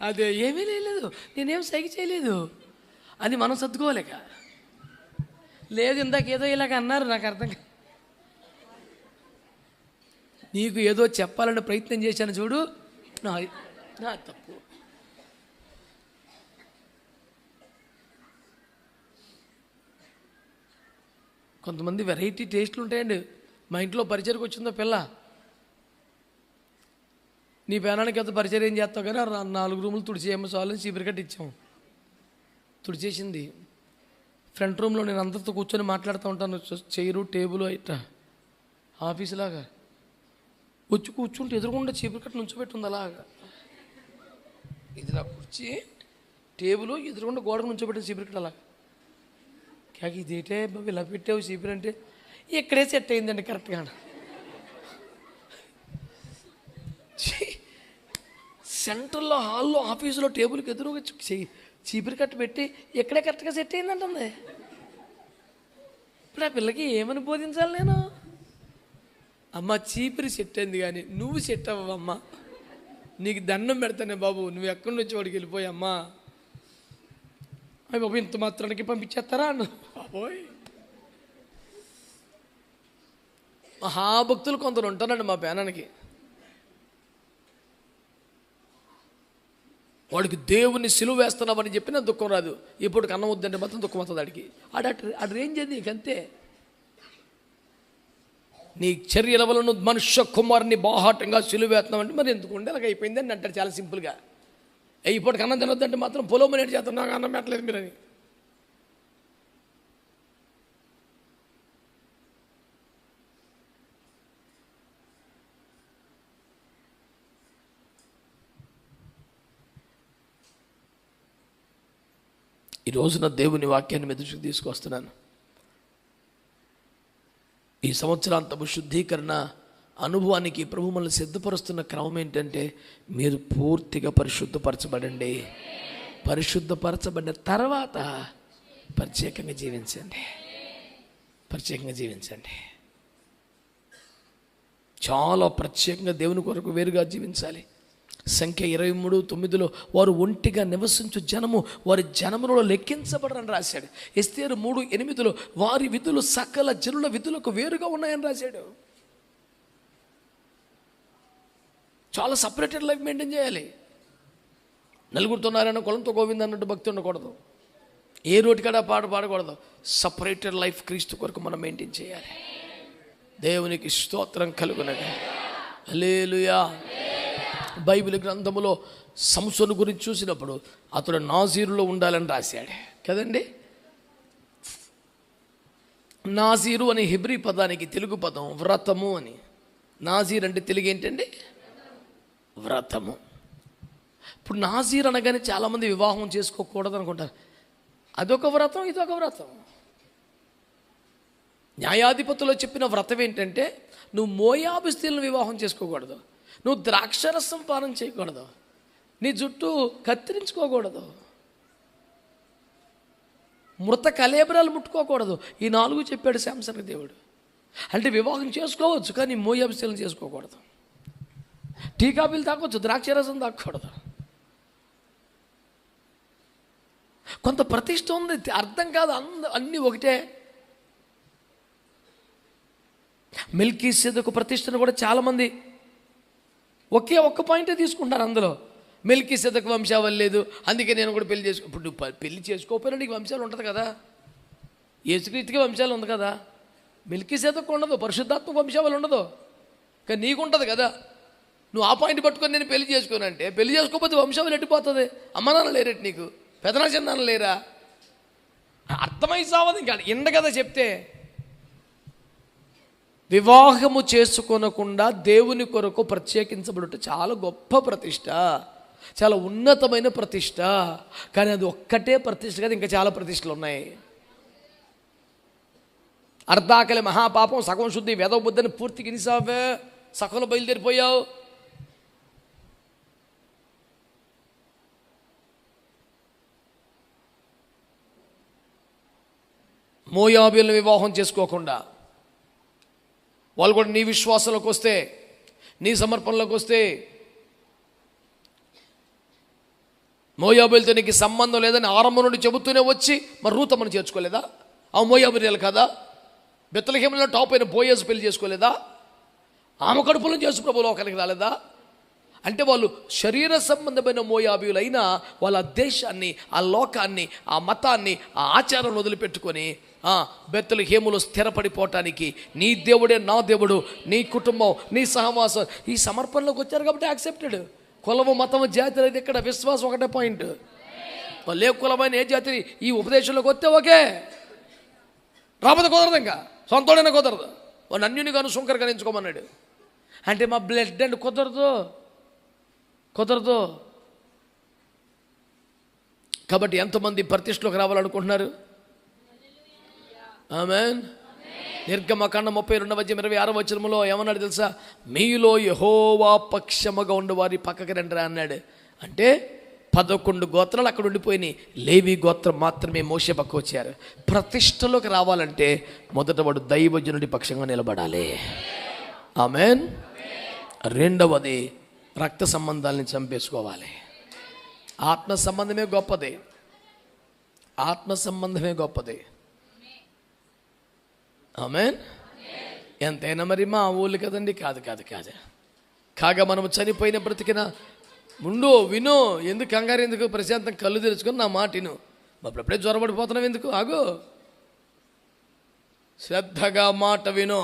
అదే ఏమీ లేదు, నేనేం సైకి చేయలేదు అని మనం సర్దుకోలేక, లేదు ఇందాక ఏదో ఇలాగ అన్నారు నాకు అర్థం కాదు. నీకు ఏదో చెప్పాలని ప్రయత్నం చేశాను చూడు, నా తప్పు. కొంతమంది వెరైటీ టేస్ట్లు ఉంటాయండి. మా ఇంట్లో పరిచయకు వచ్చిందో పిల్ల, నీ పేనానికి ఎంత పరిచయం ఏం చేస్తావు కానీ 4 రూములు తుడిచేయమ్మ చాలని చీపురు కట్టి ఇచ్చాము. తుడిచేసింది. ఫ్రంట్ రూమ్లో నేను అందరితో కూర్చొని మాట్లాడుతూ ఉంటాను, చైరు టేబుల్ ఇట్లా ఆఫీసులాగా. వచ్చి కూర్చుంటే ఎదురుకుండా చీపురు కట్టి నుంచోబెట్టుంది అలాగా. ఇది నా కుర్చీ, టేబుల్ ఎదురుకుండా గోడకు నుంచోబెట్టిన చీపురు కట్టి అలాగా. క్యాకి ఇదేటే బాబు ఇలా పెట్టావు చీపురు అంటే, ఇక్కడే సెట్ అయిందండి కరెక్ట్గా. సెంటర్లో హాల్లో ఆఫీసులో టేబుల్కి ఎదురుగా చీపురు కట్టు పెట్టి ఎక్కడే కరెక్ట్గా సెట్ అయిందంటుంది. ఇప్పుడు ఆ పిల్లకి ఏమని బోధించాలి నేను? అమ్మ చీపురు సెట్ అయింది కానీ నువ్వు సెట్ అవ్వమ్మా, నీకు దండం పెడతానే బాబు, నువ్వు ఎక్కడి నుంచి వాడికి వెళ్ళిపోయమ్మా. అయ్యి బాబు ఇంత మాత్రానికి పంపించేస్తారా అన్న బాబోయ్. మహాభక్తులు కొందరు ఉంటారండి మా పేనానికి. వాడికి దేవుని సిలువ వేస్తున్నామని చెప్పినా దుఃఖం రాదు. ఇప్పుడు అన్నం వద్దంటే మాత్రం దుఃఖం వస్తుంది వాడికి. ఆడు రేంజ్ అది నీకంతే. నీ చర్యల వలన మనుష్య కుమారుని బాహాటంగా సిలువ వేస్తున్నామంటే మరి ఎందుకు ఉండే అలాగ అయిపోయింది అని అంటారు చాలా సింపుల్గా. ఇప్పటికి అన్నం తినొద్దంటే మాత్రం పొలం చేస్తాం, నాకు అన్నం పెట్టలేదు మీరని. ఈ రోజున దేవుని వాక్యాన్ని మీ దృష్టికి తీసుకొస్తున్నాను. ఈ సంవత్సరాంతము శుద్ధీకరణ అనుభవానికి ప్రభు మనల్ని సిద్ధపరుస్తున్న క్రమం ఏంటంటే, మీరు పూర్తిగా పరిశుద్ధపరచబడండి. పరిశుద్ధపరచబడిన తర్వాత ప్రత్యేకంగా జీవించండి. చాలా ప్రత్యేకంగా దేవుని కొరకు వేరుగా జీవించాలి. సంఖ్య 23:9 వారు ఒంటిగా నివసించు జనము వారి జనములలో లెక్కించబడరని రాశాడు. ఎస్తేరు 3:8 వారి విధులు సకల జనుల విధులకు వేరుగా ఉన్నాయని రాశాడు. చాలా సపరేటెడ్ లైఫ్ మెయింటైన్ చేయాలి. నలుగురితో నారాయణ కులంతో గోవింద అన్నట్టు భక్తి ఉండకూడదు. ఏ రోటి కాడ పాడకూడదు. సపరేటెడ్ లైఫ్ క్రీస్తు కొరకు మనం మెయింటైన్ చేయాలి. దేవునికి స్తోత్రం కలుగునగా. హల్లెలూయా. బైబిల్ గ్రంథములో సంసోను గురించి చూసినప్పుడు అతడు నాజీరులో ఉండాలని రాశాడు కదండి. నాజీరు అనే హెబ్రీ పదానికి తెలుగు పదం వ్రతము అని. నాజీర్ అంటే తెలుగు ఏంటండి? వ్రతము. ఇప్పుడు నాజీర్ అనగానే చాలామంది వివాహం చేసుకోకూడదు అనుకుంటారు. అదొక వ్రతం, ఇదొక వ్రతం. న్యాయాధిపతిలో చెప్పిన వ్రతం ఏంటంటే నువ్వు మోయాబు స్త్రీలను వివాహం చేసుకోకూడదు, నువ్వు ద్రాక్షరసం పానం చేయకూడదు, నీ జుట్టు కత్తిరించుకోకూడదు, మృత కలేబరాలు ముట్టుకోకూడదు. ఈ 4 చెప్పాడు శాంసన్కి దేవుడు. అంటే వివాహం చేసుకోవచ్చు కానీ మోయాబు స్త్రీలను చేసుకోకూడదు. టీ కాఫీలు తాగొచ్చు, ద్రాక్షరసం తాగకూడదు. కొంత ప్రతిష్ట ఉంది, అర్థం కాదు, అన్నీ ఒకటే. మెల్కీసెదెకు ప్రతిష్టను కూడా చాలామంది ఒక్క పాయింటే తీసుకుంటారు. అందులో మెల్కీసెదెకు వంశావళి లేదు, అందుకే నేను కూడా పెళ్లి చేసుకో. ఇప్పుడు నువ్వు పెళ్లి చేసుకోకపోయినా నీకు వంశాలు ఉంటుంది కదా. యేసుక్రీస్తుకి వంశాలు ఉంది కదా. మెల్కీసెదెకు ఉండదు, పరిశుద్ధాత్మ వంశావళి ఉండదు, కానీ నీకు ఉంటుంది కదా. నువ్వు ఆ పాయింట్ పట్టుకొని నేను పెళ్లి చేసుకోనంటే పెళ్లి చేసుకోకపోతే వంశావళి ఎట్టిపోతుంది? అమ్మ నాన్న లేరేటి నీకు? పెదనా చిన్నాన్న లేరా? అర్థమై సావదు ఇంకా ఎండ కదా చెప్తే. వివాహము చేసుకొనకుండా దేవుని కొరకు ప్రత్యేకించబడుట చాలా గొప్ప ప్రతిష్ట, చాలా ఉన్నతమైన ప్రతిష్ట. కానీ అది ఒక్కటే ప్రతిష్ట కాదు, ఇంకా చాలా ప్రతిష్టలు ఉన్నాయి. అర్ధాకలి మహాపాపం, సగం శుద్ధి, వేదవ బుద్ధని పూర్తిగా ఇనిసావే, సగంలో బయలుదేరిపోయావు. మోయాబీలను వివాహం చేసుకోకుండా వాళ్ళు కూడా నీ విశ్వాసంలోకి వస్తే, నీ సమర్పణలోకి వస్తే, మోయాబీలతో నీకు సంబంధం లేదని ఆరంభం నుండి చెబుతూనే వచ్చి మరి రూతమ్మను చేర్చుకోలేదా? ఆ మోయాబీలు కదా. బెత్లెహేములో టాప్ అయిన బోయజు పెళ్లి చేసుకోలేదా? ఆమె కడుపులో యేసు ప్రభువు లోకానికి రాలేదా? అంటే వాళ్ళు శరీర సంబంధమైన మోయాబీయులైనా వాళ్ళ దేశాన్ని, ఆ లోకాన్ని, ఆ మతాన్ని, ఆ ఆచారం వదిలిపెట్టుకొని బెత్లెహేములో స్థిరపడిపోవటానికి నీ దేవుడే నా దేవుడు, నీ కుటుంబం, నీ సహవాసం, ఈ సమర్పణలోకి వచ్చారు కాబట్టి యాక్సెప్టెడ్. కులము, మతము, జాతి అనేది ఇక్కడ విశ్వాసం ఒకటే పాయింట్. వాళ్ళు ఏ కులమైన ఏ జాతి ఈ ఉపదేశంలోకి వస్తే ఓకే, రాబోతే కుదరదు, ఇంకా సొంతోడైనా కుదరదు. వాడు అన్యుని గాను శుంకర్ గణించుకోమన్నాడు. అంటే మా బ్లడ్ అండ్ కుదరదు. కాబట్టి ఎంతమంది ప్రతిష్టలోకి రావాలనుకుంటున్నారు? ఆమేన్. నిర్గమకాండం 32:26 ఏమన్నాడు తెలుసా? మీలో యెహోవా పక్షముగా ఉండేవారి పక్కకి రండిరా అన్నాడు. అంటే 11 గోత్రాలు అక్కడ ఉండిపోయినాయి, లేవి గోత్రం మాత్రమే మోషే పక్క వచ్చారు. ప్రతిష్టలోకి రావాలంటే మొదట వాడు దైవజనుడి పక్షంగా నిలబడాలి. ఆమేన్. రెండవది రక్త సంబంధాలని చంపేసుకోవాలి. ఆత్మ సంబంధమే గొప్పది, ఆత్మ సంబంధమే గొప్పది. ఆమేన్. ఎంతైనా మరి మా ఊళ్ళు కదండి, కాదు కాదు కాదు. కాగా మనం చనిపోయిన బ్రతికిన ముందు విను, ఎందుకు కంగారు, ఎందుకు ప్రశాంతం కళ్ళు తెరుచుకొని నా మాట విను. అప్పుడప్పుడే జ్వరపడిపోతున్నావు ఎందుకు? ఆగు, శ్రద్ధగా మాట విను.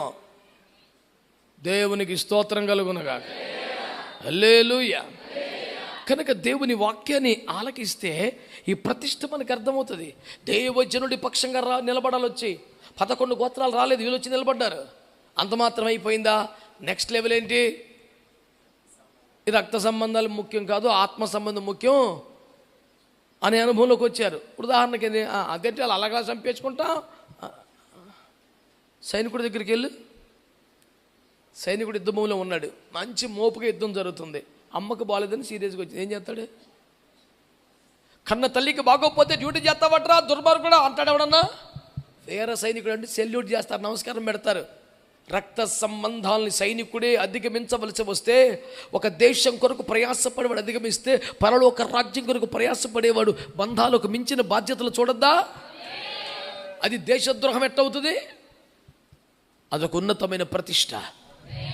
దేవునికి స్తోత్రం కలుగునగా. హల్లెలూయా. కనుక దేవుని వాక్యాన్ని ఆలకిస్తే ఈ ప్రతిష్ట మనకు అర్థమవుతుంది. దైవజనుడి పక్షంగా నిలబడాలి. వచ్చి 11 గోత్రాలు రాలేదు, వీళ్ళు వచ్చి నిలబడ్డారు. అంత మాత్రం అయిపోయిందా? నెక్స్ట్ లెవెల్ ఏంటి? ఈ రక్త సంబంధాలు ముఖ్యం కాదు, ఆత్మ సంబంధం ముఖ్యం అనే అనుభవంలోకి వచ్చారు. ఉదాహరణకి అదేంటి వాళ్ళు అలాగా చంపేసుకుంటా. సైనికుడి దగ్గరికి వెళ్ళు. సైనికుడు యుద్ధభూమిలో ఉన్నాడు, మంచి మోపుగా యుద్ధం జరుగుతుంది. అమ్మకు బాగాలేదని సీరియస్గా వచ్చింది. ఏం చేస్తాడు? కన్న తల్లికి బాగోకపోతే డ్యూటీ చేస్తావట్రా దుర్మార్గుడా అంటాడు ఎవడన్నా. వేరే సైనికుడు అంటే సెల్యూట్ చేస్తారు, నమస్కారం పెడతారు. రక్త సంబంధాలని సైనికుడే అధిగమించవలసి వస్తే, ఒక దేశం కొరకు ప్రయాసపడేవాడు అధిగమిస్తే పరలోక రాజ్యం కొరకు ప్రయాసపడేవాడు బంధాలకు మించిన బాధ్యతలు చూడద్దా? అది దేశద్రోహం ఎట్టవుతుంది? అదొక ఉన్నతమైన ప్రతిష్ట.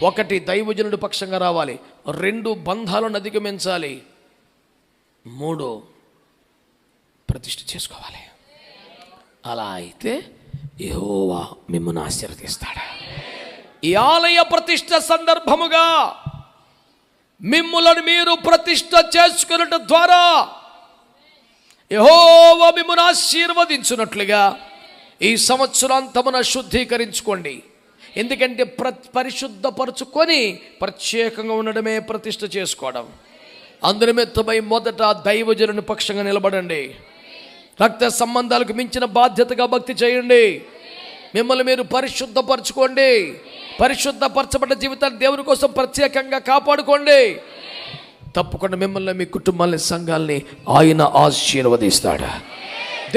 1 దైవజనుడి పక్షంగా రావాలి, 2 బంధాలను అధిగమించాలి, 3 ప్రతిష్ఠ చేసుకోవాలి. అలా అయితే యెహోవా మిమ్మల్ని ఆశీర్వదిస్తాడు. ఈ ఆలయ ప్రతిష్ట సందర్భముగా మిమ్ములను మీరు ప్రతిష్ట చేసుకున్నట ద్వారా యెహోవా మిమ్మును ఆశీర్వదించున్నట్లుగా ఈ సంవత్సరాంతమున శుద్ధీకరించుకోండి. ఎందుకంటే పరిశుద్ధపరచుకొని ప్రత్యేకంగా ఉండడమే ప్రతిష్ట చేసుకోవడం. అందునిమిత్తమై మొదట దైవజనుని పక్షంగా నిలబడండి. రక్త సంబంధాలకు మించిన బాధ్యతగా భక్తి చేయండి. మిమ్మల్ని మీరు పరిశుద్ధపరచుకోండి. పరిశుద్ధపరచబడ్డ జీవితాన్ని దేవుని కోసం ప్రత్యేకంగా కాపాడుకోండి. తప్పకుండా మిమ్మల్ని, మీ కుటుంబాన్ని, సంఘాలని ఆయన ఆశీర్వదిస్తాడు.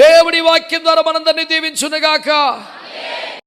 దేవుడి వాక్యం ద్వారా మనందరినీ దీవించునుగాక.